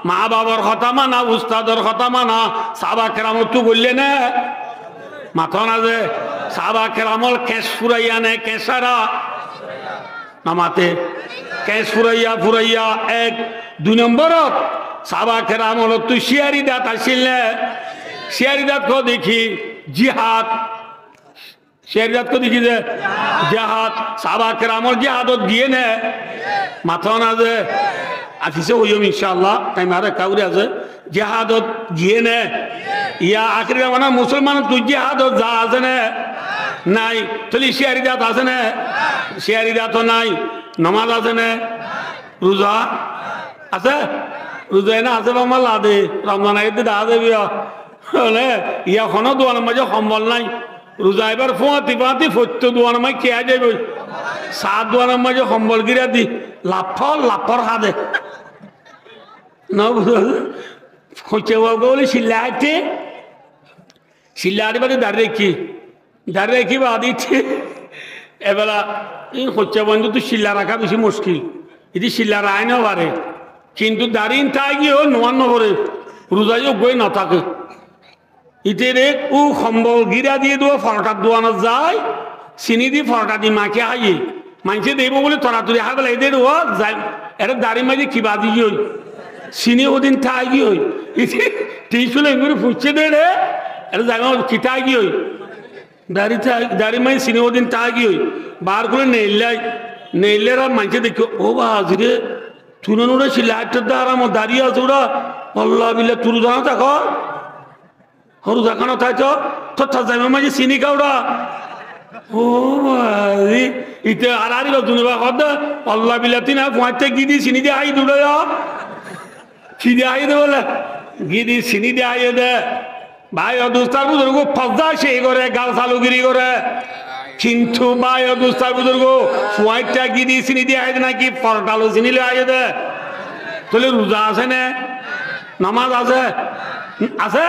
[SPEAKER 1] মা বাবার কথা মানা উস্তাদের কথা মানা সাহাবা কেরামত তো বললে না মাথন আছে সাহাবা কেরামল কেশ ফুরাইয়া নে কেসারা নামাতে কেশ ফুরাইয়া ফুরাইয়া এক দুই নম্বরত সাহাবা কেরামল তুই শিয়ারি দাঁত আসিল না শিয়ারি দাঁত কো দেখি জিহাদ শেরজাত को देखी जे जहाद साहबा केरामर जहादत गए ने माथन आजे आफिसे होइम इंशाअल्लाह टाइम आरे काउरे आजे जहादत गए ने या आखिर माना मुसलमान तु जहादत जा आजे ने নাই তলি শিয়ারিদাত আছে না শিয়ারিদাত নাই নামাজ আছে না রোজা আছে রোজা না আছে বাবা লাদে রমজান আইতে দা দেবি হলে ইয়া খনো দোয়ার মাঝে সম্বল নাই রোজা এবার ফোঁয়াতি পাতি ফত্য দোয়ার মাঝে খেয়া যাবে সাত দোয়ার মাঝে সম্বল গিরা দি লাফর হাদে না হচ্ছে বলে শিল্লাহাইতে শিল্লাহাটি বাদে দাঁড়িয়ে রেখি বা দিচ্ছে এবেলা হচ্ছে বন্ধু তো শিল্লা রাখা বেশি মুশকিল এটি শিল্লা রায় না পারে কিন্তু দাঁড়িয়ে তাই গিয়েও নোয়ান্ন করে রোজাইও বই না থাকে ইতে রে ও সম্বল গিরা দিয়ে দেবো ফরটার দোয়ানো যায় চিনি দিয়ে ফরটা দিয়ে মাকে হাইয়ে মাইছে দেব বলে তরাতরি হাই বেলা এদের ও যায় এটা দাড়ি মাঝে কিবা দিয়ে হই চিনি ওদিন তাই গিয়ে হই ইতি টিসুল এগুলো ফুটছে দে রে এটা যাই কিতা গিয়ে হই দাড়ি মাই চিনি ওদিন তা গিয়ে হই বার করে নেইলেরা মাইছে দেখো ও বাজ রে তুই ওরা শিল্লাহাটের দ্বারা আমার দাঁড়িয়ে আছে ওরা আল্লাহ বিল্লাহ তুরু জানা থাকো হরু দেখানো তাই তো তোর যাইবে মাঝে চিনি কাউরা ও ভাই ইতে আর দুনিবা কদ আল্লাহ বিলাতি না ফুঁয়াতে গিদি চিনি দিয়ে আই দুড়ে কি দিয়ে আই দে বলে গিদি চিনি দিয়ে আইয়ে দে ভাই অদুস্তার বুজুর্গ ফজদা সেই করে গাল চালুগিরি করে কিন্তু ভাই অদুস্তার বুজুর্গ ফুঁয়াইটা গিদি চিনি দিয়ে আই দে নাকি পরটালো চিনি লে আইয়ে দে তাহলে রোজা আছে না নামাজ আছে আছে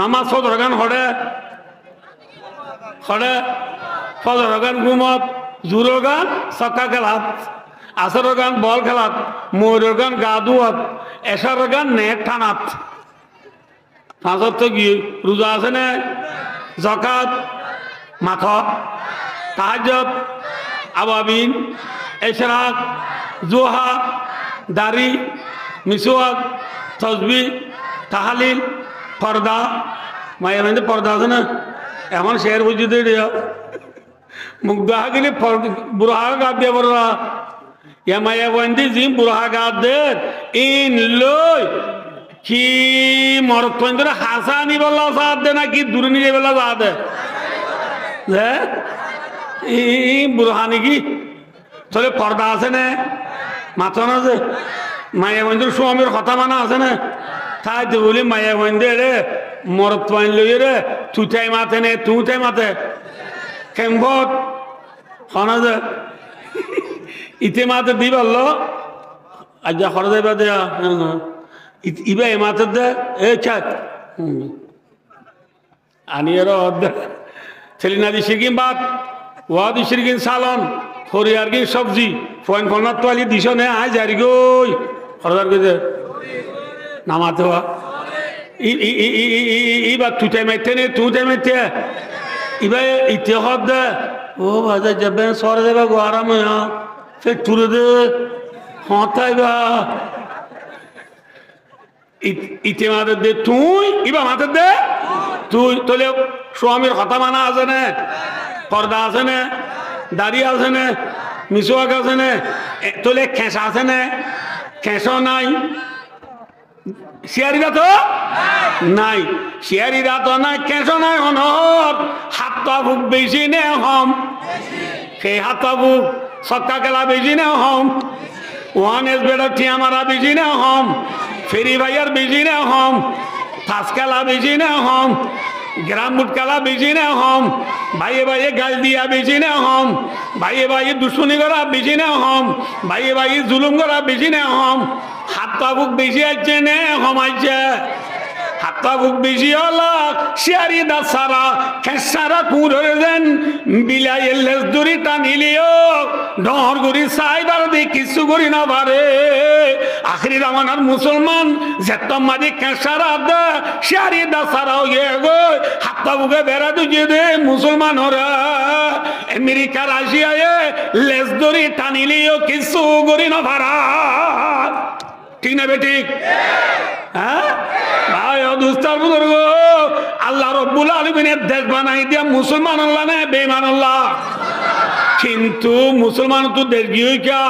[SPEAKER 1] নামাজ ফজর গান হড়ে ফজর গান ঘুমত জোর গান চক্কা খেলাত আসর গান বল খেলাত ময়ূর গান গা ধুয়াত এসার গান নেট টানাত পাঁচত তো গিয়ে রোজা আছে না জকাত মাথ তাহাজ্জুদ আওয়াবিন ইশরাক জোহা দাড়ি মিসওয়াক তাসবিহ তাহলিল পর্দা মায়ের মধ্যে পর্দা আছে না এখন শের বুঝি দিয়া মুগ্ধ গেলে বুড়া গাদ দিয়ে বড়রা মায়া বন্দি জিম বুড়া গাদ দে ইন লই কি মরত পয়েন্টরে হাসা নি বললা সাথ দে না কি দূরে নিয়ে বললা সাথ দে বুড়হানি কি চলে পর্দা আছে না মাথা না যে মায়া বন্ধুর স্বামীর কথা মানা আছে না তাই তো বলি মায়া বন্ধে রে মরত পয়েন্ট লই রে তুই মাথে নে তুই মাথে কেমবত খানা যে ইতে মাথে দি বললো আজ যা খরচ দেবা দেয়া ইবা এ মাথে দে এ চাক আনি এর ছেলে না দিছির কিন বাদ ওয়া দিছির কিন সালন হরিয়ার কিন সবজি ফোন ফোনার তো আলি দিছ নে আয় জারি গই খরচার কইতে নামাতে হওয়া ইবা তুতে মাইতে নে তুতে মাইতে ইবা ইতে হদ দে ও বাজা যাবে সরে দেবে গো আরাম ফের তুলে দে হতাইবা ইতে মাথে দে তুই ইবা মাথে দে তুই তোলে স্বামীর কথা মানা আছে না পর্দা আছে না দাঁড়িয়ে আছে না মিসওয়াক আছে না তোলে খেঁসা আছে না খেঁসো নাই শিয়ারিরা তো নাই শিয়ারিরা তো নাই খেঁসো নাই অনর হাতটা বুক বেশি নে হম সেই হাতটা বুক সক্কা গেলা বেশি নে হম ওয়ান এস বেড়া ঠিয়া মারা বেশি নে হম ফেরি ভাইয়ার বেশি নে হম ফাঁসকালা বেশি না হম গ্রাম মুটকালা বেশি না হম ভাইয়ে ভাইয়ে গাল দিয়া বেশি না হম ভাইয়ে ভাইয়ে দুশ্মনী করা বেশি না হম ভাইয়ে ভাইয়ে জুলুম করা বেশি না হম হাত পা বুক বেশি আছে নে হম আছে হাত পা বুক বেশি হলো শিয়ারি দা সারা খেসারা কুঁড়ে দেন বিলাই লেস দড়ি টানিলিও ডর গড়ি সাইবার দি কিছু করি না পারে আখরি রামানার মুসলমান যেত মাঝে খেসারা দে শিয়ারি দা সারা হয়ে গো হাত পা বুকে বেড়া দুজিয়ে দে মুসলমান ওরা আমেরিকা রাশিয়ায় লেস দড়ি টানিলিও কিছু করি না পারা ঠিক না বেঠিক হ্যাঁ ভাই দুস্তার বুজুর্গ আল্লাহ রব্বুল আলামিনের দেশ বানাই দিয়া মুসলমান আল্লাহ না বেঈমান আল্লাহ কিন্তু মুসলমান তো দেশ গিয়ে কা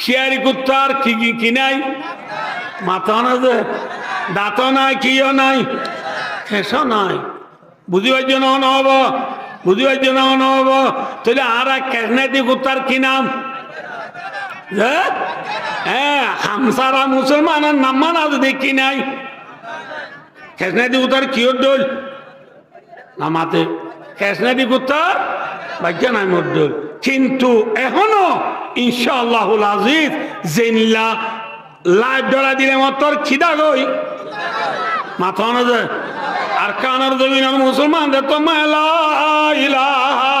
[SPEAKER 1] শিয়ারি কুত্তার কি নাই মাথা না যে দাঁত নাই কিও নাই খেসো নাই বুঝিবার জন্য নহব বুঝিবার জন্য নহব তাহলে আর কেসনাইতি কুত্তার কি নাম হ্যাঁ হামসারা মুসলমানের নাম মানা দেখি নাই খেসনাইতি কুত্তার কিয়র দোল নামাতে খেসনাইতি কুত্তার বাচ্চা নাই মোর দোল কিন্তু এখনো ইনশাআল্লাহুল আজিজ জেনলা লাইভ ধরা দিলে মতর খিদা গই মাথা না যে আর কানার জমিনের মুসলমানদের তো মেলা ইলাহা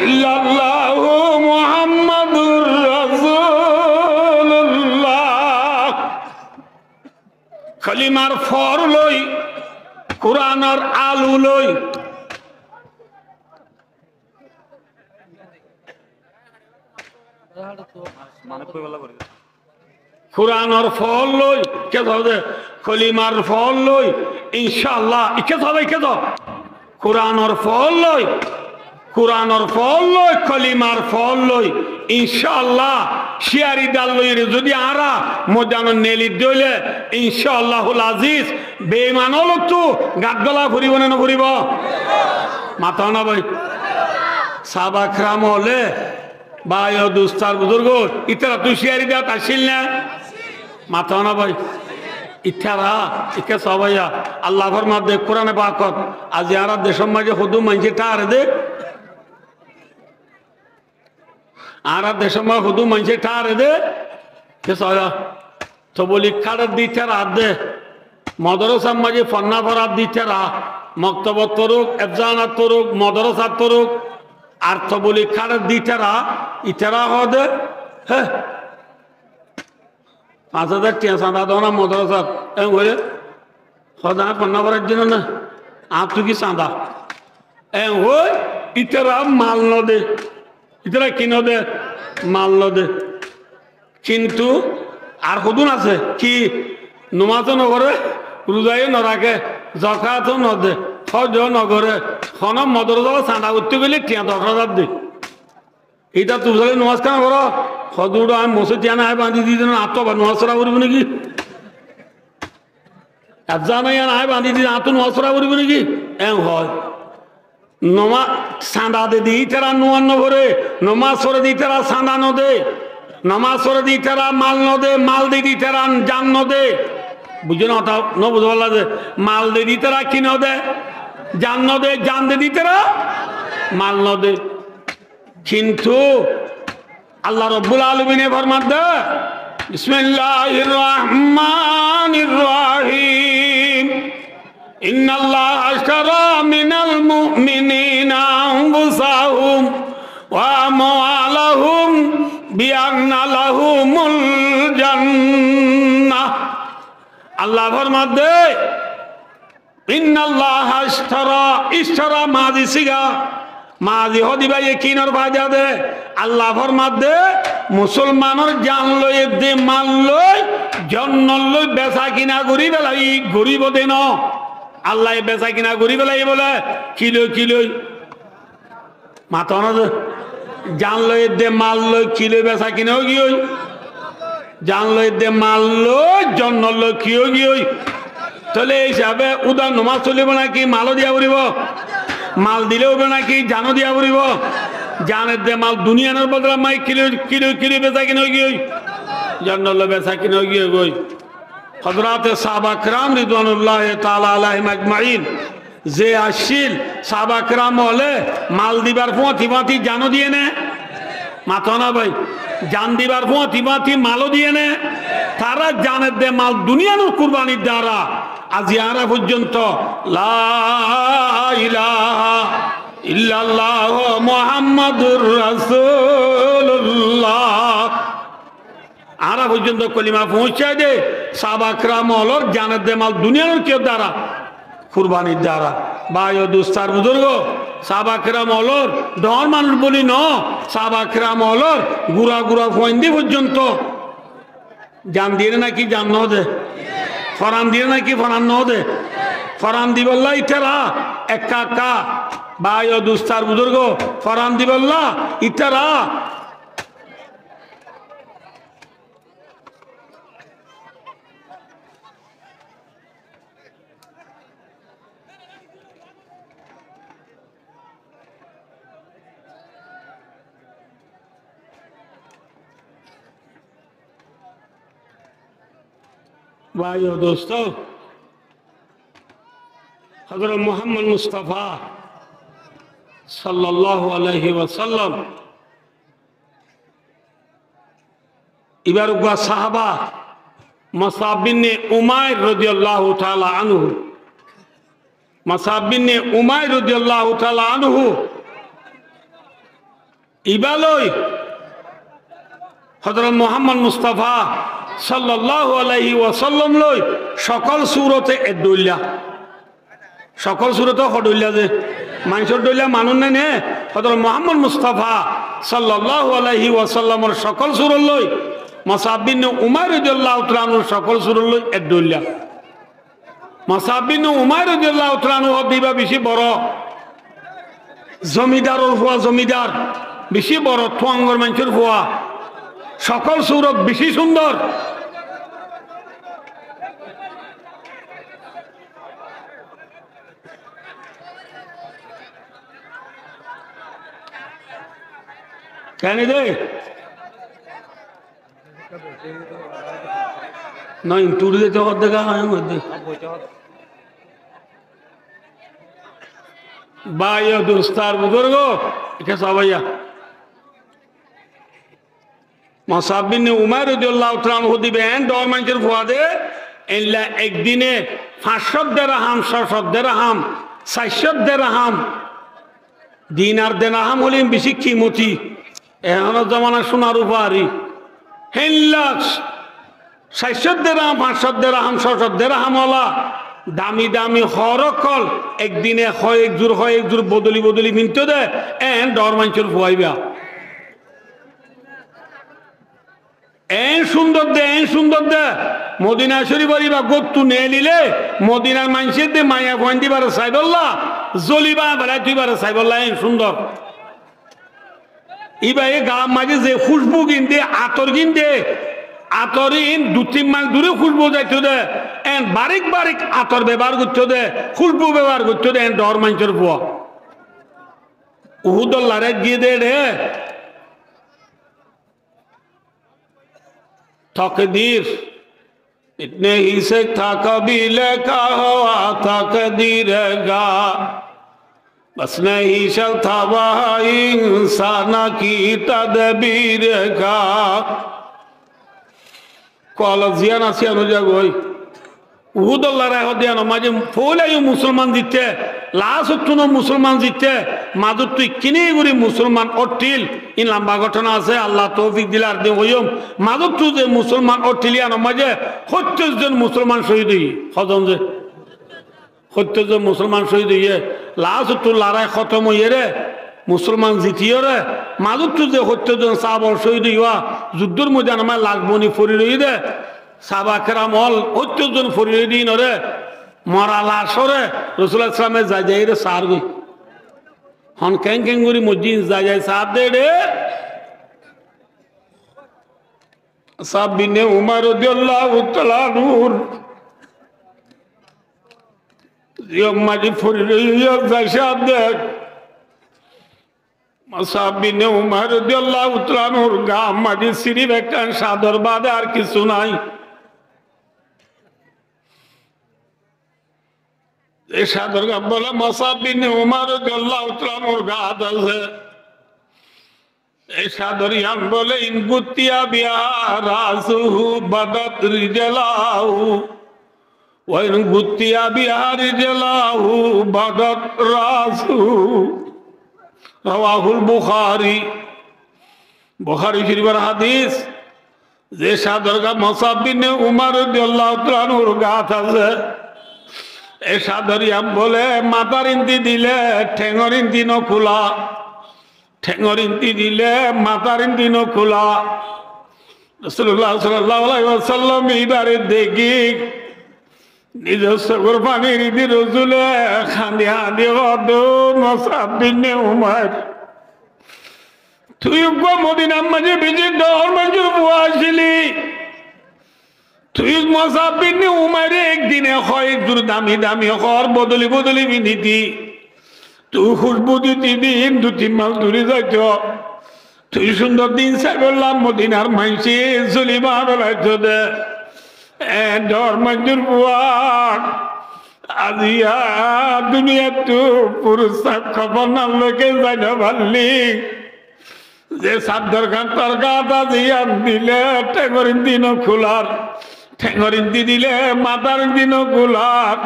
[SPEAKER 1] ইল্লাল্লাহু মুহাম্মাদুর রাসূলুল্লাহ কলিমার ফর লই কুরআনের আলু লই কুরআনের ফল লই কে ধরে কলিমার ফল লই ইনশাআল্লাহ কে ধরে কে ধর কুরআনের ফল লই কুরআনের ফল লই কলিমার ফল লই ইনশাআল্লাহ শিয়ারি ডাল লই যদি আরা মজানো নেলি দইলে ইনশাআল্লাহুল আজিজ বেঈমান হলো তো গাদগলা ফুরিব না ফুরিব মাথা না ভাই সাহাবা کرام হলে ভাই ও দুস্তার বুজুর্গ ইতরা তুই শিয়ারি দাও আসিল না মাথা না ভাই ইথারা ইকে সবাইয়া আল্লাহ ফরমা দে কোরআনে পাকত আজ আরা দেশের মাঝে হুদু মানছে টার দে আরা দেশের মাঝে হুদু মানছে টার দে কে সয়া তো বলি খাড়ার দিতে রাত দে মদরসার মাঝে ফন্না ভরাত দিতে রা মক্তব তরুক এফজানাত তরুক মদরসা তরুক আর তো বলি খাড়ার দিতে রা ইতারা হদে হ্যাঁ 5000 টাকা চাঁদা দাও না মদরসা এম বলে সদা ফন্না ভরার জন্য না आप तो की चांदा ए हो इतरा माल न दे इतरा कि न दे माल न दे किंतु আর হুদুন আছে কি নমাজও নকরে রোজাও নরাখে জাকাতও নদে হজ নগরে খন মদরজা চাঁদা করতে গেলে টিয়া 10,000 দে এটা তুলে নমাজ কেন করো হজুর আমি মসে টিয়া না বাঁধি দিয়ে দেন আত্ম নমাজ সরা করবো নাকি জানাই না বাঁধি দিয়ে আত্ম নমাজ সরা করবো নাকি হয় নমা চাঁদা দে দিই তারা নোয়ান্ন ভরে নমাজ সরে দিই তারা চাঁদা ন দে নমাজ সরে দিই তারা মাল ন দে মাল দিয়ে দিই তারা জান ন দে বুঝে না তা ন বুঝতে পারলা যে মাল দিয়ে দিই তারা কি ন দে জান ন দে জান দিয়ে দিই তারা মাল ন দে কিন্তু আল্লাহ রব্বুল আলামিন ফরমান দে বিসমিল্লাহির রহমানির রহিম ইন্নাল্লাহ আশতারা মিনাল মুমিনিনা আনফুসাহুম ওয়া আমওয়ালাহুম বিআন্না লাহুমুল জান্নাহ আল্লাহ ফরমান দে ইন্নাল্লাহ ইশতারা মাদি সিগা মাঝি হদি ভাই কিনর বাজা দে আল্লাহ ফরমাদ দে মুসলমানের জান লই দে মাল লই জন্ন লই বেচা কিনা করি বেলাই গরিব দে ন আল্লাহ বেচা কিনা করি বেলাই বলে কিলো কিলো মাথা না জান লই দে মাল লই কিলো বেচা কিনাও কি ওই জান লই দে মাল লই জন্ন লই কিও কি ওই তাহলে এই হিসাবে উদার নমাজ চলিব নাকি মালও দিয়া পড়িব মাল দিলেও নাকি জানো দিয়া পড়িব জানের দে মাল দুনিয়ানোর বদলা মাই কিলো কিলো কিলো বেচা কিনে গিয়ে জন্নল বেচা কিনে গিয়ে গই হযরতে সাহাবা کرام রিদওয়ানুল্লাহ তাআলা আলাইহিম আজমাইন যে আসিল সাহাবা کرام হলে মাল দিবার পথি জানো দিয়ে নে মাথা না ভাই জান দিবার পথি মালও দিয়ে নে তারা জানের দে মাল দুনিয়ানোর কুরবানির দ্বারা আজিয়ারা পর্যন্ত লা ইলাহা ইল্লাল্লাহ মুহাম্মাদুর রাসূলুল্লাহ আরা পর্যন্ত কলিমা পৌঁছায় দে সাহাবা کرام হলর জানের দে মাল দুনিয়ানোর কেউ দ্বারা কুরবানির দ্বারা ভাই ও দুস্তার বুজুর্গ সাহাবা کرام হলর ডর মানুষ বলি ন সাহাবা کرام হলর গুড়া গুড়া ফয়েন্দি পর্যন্ত জান দিয়ে নাকি জান ন দে ফরান দিয়ে নাকি ফরান ন দে ফরান দিবল্লা ইতারা একা একা ভাই ও দুস্তার বুজুর্গ ফরান দিবল্লা ইতারা भाइयों दोस्तों हज़रत मोहम्मद मुस्तफ़ा सल्लल्लाहु अलैहि वसल्लम इबारुगा साहबा मसाब बिन उमैर रज़ियल्लाहु ताला अन्हु मसाब बिन उमैर रज़ियल्लाहु ताला अन्हु इबालोई हज़रत मोहम्मद मुस्तफ़ा সাল্লাল্লাহু আলাইহি ওয়াসাল্লাম লই সকল সূরতে এদুল্লাহ সকল সূরতে হদুল্লাহ যে মানুষের দইলা মানুন নাই নে হযরত মুহাম্মদ মুস্তাফা সাল্লাল্লাহু আলাইহি ওয়াসাল্লামের সকল সূরত লই মুসাব বিন উমাইর রাদিয়াল্লাহু তাআলার সকল সূরত লই এদুল্লাহ মুসাব বিন উমাইর রাদিয়াল্লাহু তাআলা হদিবা বেশি বড় জমিদারের ফুয়া জমিদার বেশি বড় তোয়াঙ্গর মানুষের ফুয়া সকল সূরত বেশি সুন্দর কেন দে নয় টুর দিতে হত দেখা মধ্যে ভাই দোস্তার বুজুর্গ এটা সবাইয়া মুসাব বিন উমাইর রাদিয়াল্লাহু তাআলা আনহু দিবেন দর মানুষের ফুয়াদে এলা একদিনে 500 দিরহাম 600 দিরহাম 400 দিরহাম দিনার দিরহাম হলে বেশি কিমতি এখন জামানা সোনার উপহারি হেল্লা 400 দিরহাম 500 দিরহাম 600 দিরহাম ওলা দামি দামি হরকল একদিনে হয় এক জোর বদলি বদলি কিনতে দে এন দর মানুষের ফুয়াইবা এন সুন্দর দে মদিনা শরীফের বা গত্তু নিয়ে নিলে মদিনার মানুষের দিয়ে মায়া ফোন দিবার সাইবল্লাহ জলিবা বেলায় তুইবার সাইবল্লাহ সুন্দর এবার এই গা মাঝে যে খুশবু কিনতে আতর কিনতে আতরিন 2-3 মাস দূরে খুশবু যাইতে দে এন বারিক বারিক আতর ব্যবহার করতে দে খুশবু ব্যবহার করতে দে ডর মানুষের বুয়া উহুদল্লারে গিয়ে দে রে तकदीर इतने ही से था कभी लिखा हुआ तकदीर का बस नहीं चलता वह इंसान की तदबीर का कॉलेज जियाना सियानो जगोई উহুদুল্লাহ রাহদিয়ানো মাঝে ফৌলাইও মুসলমান দিতে লাসুতুনো মুসলমান দিতে মাদুর তুই কিনে গুরি মুসলমান অটিল ইন লম্বা ঘটনা আছে আল্লাহ তৌফিক দিলার দে হইম মাদুর তু যে মুসলমান অটিলিয়ানো মাঝে 70 জন মুসলমান শহীদ হই খতম যে 70 জন মুসলমান শহীদ হইয়ে লাসুতু লড়াই খতম হইয়ে রে মুসলমান জিতিয়ে রে মাদুর তু যে 70 জন সাহাবা শহীদ হইয়া যুদ্ধের মধ্যে আমার লাগবনি ফরি রই দে সাহাবা কেরাম হল 70 জন ফরিদিন রে মরা লাশ রে রাসূলুল্লাহ সাল্লাল্লাহু আলাইহি ওয়াসাল্লাম যাই রে সার গই হন কেন কেন গুরি মসজিদ যাই সার দে রে সাহাব বিনে উমর রাদিয়াল্লাহু তাআলা নূর ইয়ম মাজি ফরিদিয়া যাশাদ দে সাহাব বিনে উমর রাদিয়াল্লাহু তাআলা নূর গা মাজি সিরিফ একটা সাদর বাদে আর কিছু নাই সাদর বলে মুসাব বিন উমর রাদিয়াল্লাহু তাআলা নূর গাদ আছে এই সাদরিয়ান বলে ইন গুতিয়া বিয়া রাসুহু বাদাত রিজলাহু ওয়া ইন গুতিয়া বিয়া রিজলাহু বাদাত রাসুহু রাওয়াহুল বুখারী বুখারী শরীফের হাদিস যে সাদরগা মুসাব বিন উমর রাদিয়াল্লাহু তাআলা নূর গাদ আছে এই সাদরিয়াম বলে মাতার ইন্তি দিলে ঠেঙর ইন্তি ন খোলা ঠেঙর ইন্তি দিলে মাতার ইন্তি ন খোলা রাসূলুল্লাহ সাল্লাল্লাহু আলাইহি ওয়াসাল্লাম এইবারে দেখি নিজস্ব কুরবানির ইদি রসুলে খান্দি হান্দি হদ মুসাব বিন উমর তুই গো মদিনার মাঝে বিজে ডর মঞ্জুর বুয়া আসিলি তুই মুসাব বিন উমর একদিনে হয় একটু দামি দামি হর বদলি বদলি বিনীতি তুই খুশবু দিতি দিন 2-3 মাস দূরে যাইত তুই সুন্দর দিন চাই বললাম মদিনার মাইসি জলিমা বেলাইত দে ডর মঞ্জুর বুয়া আজিয়া দুনিয়া তো পুরুষ খবর না লোকে যাই না ভাল্লি যে সাদ্দার খান তার গাত আজিয়া দিলে টেগরিন দিন খোলার ঠেঙর ইন্তি দিলে মাতার দিন গোলাপ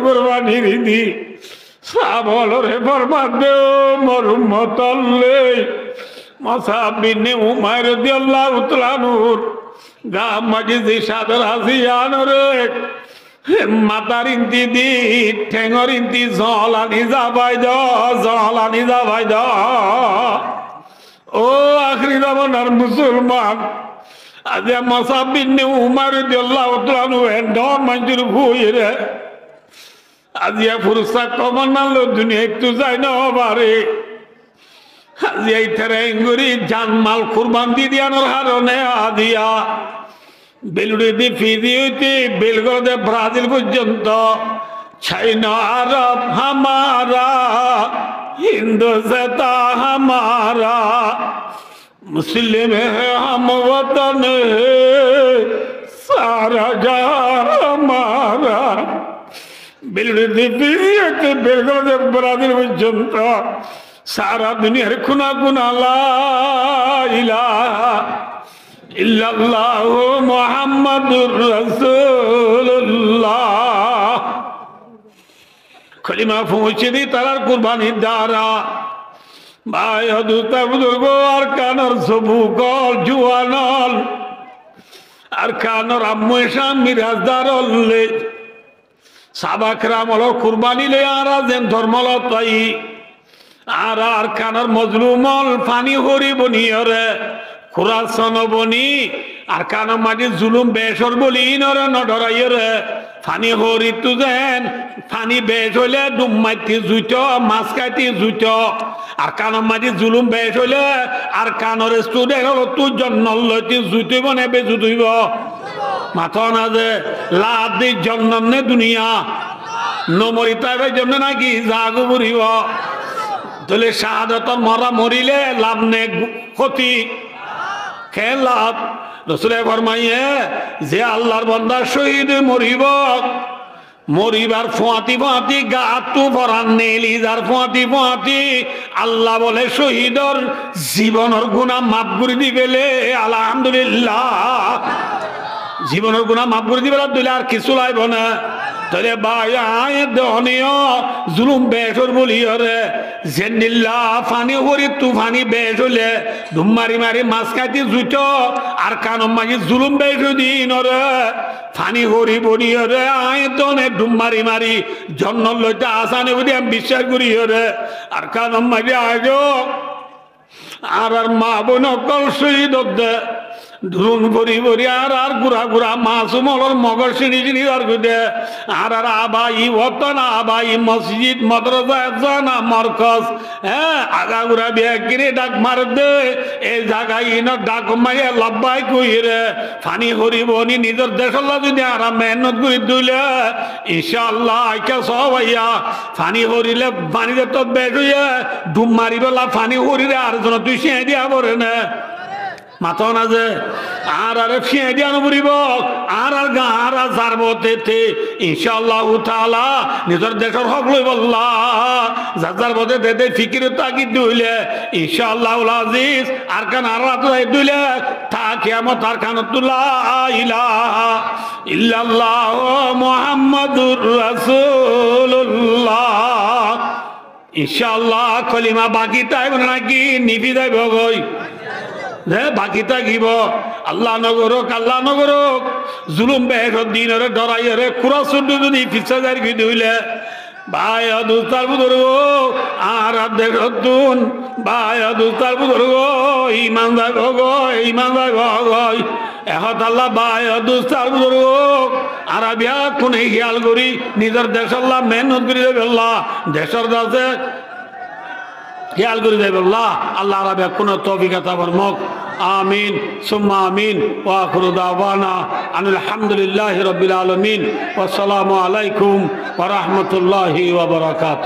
[SPEAKER 1] কুরবানির ইদি সাবলরে বরবাদ দেও মরুম মতল্লে মুসাব বিন উমর রাদিয়াল্লাহু তাআলা নূর গা মাঝে যে সাদর হাসিয়ান রে মাতার ইন্তি দি ঠেঙর ইন্তি জলানি যাবাই জলানি যাবাই দ ও আখরি জামানার মুসলমান আজ মুসাব বিন উমর রাদিয়াল্লাহু তাআলা নূর ডর মঞ্জুর ভুইরে আজিয়া ফুরসা কমানালো দুনিয়া একটু যায় না বারে আজিয়া ইতারে ইঙ্গুরি জানমাল কুরবান দি দিয়ানোর হারনে আদিয়া বেলুড়ি দি ফিজি হইতে বেলগড়ে ব্রাজিল পর্যন্ত চাইনা আরব হামারা हिंदुस्ता हमारा मुस्लिम है हम वतन है सारा जहां हमारा ब्राजील पर्यंत सारा दुनिया खुना खुना ला इलाहा इल्लल्लाहु मुहम्मदुर रसूलुल्लाह कलिमा पहुंचे दी तार कुर्बानी दारा भाई हदुता बुजुर्ग और कानर सबुकल जुआनल और कानर अम्मू शाम मिराजदार ले साबाकराम हलो कुर्बानी ले आरा जेन धर्मल ताई आरा और कानर मजलूमल पानी हरी बनियरे খুরাসন বনি আর কানো মাটি জুলুম বেসর বলি নরে নডরাইয়ে রে ফানি হরি তু যেন ফানি বেশ হইলে ডুম মাটি জুইত মাছ খাইতে জুইত আর কানো মাটি জুলুম বেশ হইলে আর কানোর স্টুডেন্ট হলো তুই জন্ম লইতে জুইতইব না বেজুতইব মাথা না যে লাভ দি জন্ম নে দুনিয়া নমরি তাইবের জন্য নাকি জাগু মরিব তাহলে শাহাদাতর মরা মরিলে লাভ নে ক্ষতি খেয়ে লাভ রসুলে ফরমাইয়ে যে আল্লাহর বান্দা শহীদ মরিব মরিবার ফোঁয়াতি ফোঁয়াতি গাতু পরান নেলি যার ফোঁয়াতি ফোঁয়াতি আল্লাহ বলে শহীদর জীবনের গুনাহ মাফ করে দিবেলে আলহামদুলিল্লাহ জীবনের গুনাহ মাফ করে দিবেলে দিলে আর কিছু লাইব না তাহলে ভাই আয় দহনীয় জুলুম বেশর বলি রে জেনিল্লা ফানি হরি তুফানি বেশ হলে ধুম মারি মারি মাছ খাইতে জুইত আর কানম মাঝি জুলুম বেশ দিন রে ফানি হরি বলি রে আয় দনে ধুম মারি মারি জন্ম লইতে আসানে বুঝি আমি বিশ্বাস করি রে আর কানম মাঝি আজ আর মা বোন অকল শহীদ ধুন ভরি ভরি আর গুড়া গুড়া মাসুমলর মগর সিঁড়ি সিঁড়ি আর গুদে আর আবাই ওতন আবাই মসজিদ মাদ্রাসা না মরকজ হ্যাঁ আগা গুড়া বিয়া কিনে ডাক মার দে এই জায়গায় ইন ডাক মাইয়া লব্বাই কইরে ফানি হরিবনি নিজের দেশলা যদি আর মেহনত করে দিলে ইনশাআল্লাহ আইকা সব আইয়া ফানি হরিলে পানিতে তো বেশ হইয়া ডুব মারিবেলা ফানি হরিলে আর জন তুই সিঁয়ে দিয়া পড়ে না মাথা না যে আর ফিয়ে দিয়া নবরিব আর গা আর যারবতে ইনশাআল্লাহ তাআলা নিজের দেশের হক লই বল্লা যার বদে দে ফিকির তাকিদ দিলে ইনশাআল্লাহ আজিজ আর কান আর রাত দিলে তা কিয়ামত আর কানাতুল্লাহ ইলাহা ইল্লাল্লাহ মুহাম্মাদুর রাসূলুল্লাহ ইনশাআল্লাহ কলিমা বাকি তাই নাকি নিভি যাইব গই বাকি থাকিব আল্লাহ নগরক জুলুম বেহর দিনের ডরাইরে কুড়া শুদ্ধ যদি পিছা যাই দিলে ভাই দুস্তার বুধর্গ আর দেখুন ভাই দুস্তার বুধর্গ ইমান যাইব ইমান যাইব এহত আল্লাহ ভাই দুস্তার বুধর্গ আর বিয়া কোনে খেয়াল করি নিজের দেশ আল্লাহ মেহনত করে দেবে আল্লাহ দেশের দাসে খেয়াল করে দেবে আল্লাহ আল্লাহ রাবে কোন তৌফিক আতা ফরমাক আমিন সুম্মা আমিন ওয়া আখিরু দাওয়ানা আনিল হামদুলিল্লাহি রাব্বিল আলামিন ওয়া আসসালামু আলাইকুম ওয়া রাহমাতুল্লাহি ওয়া বারাকাতুহু।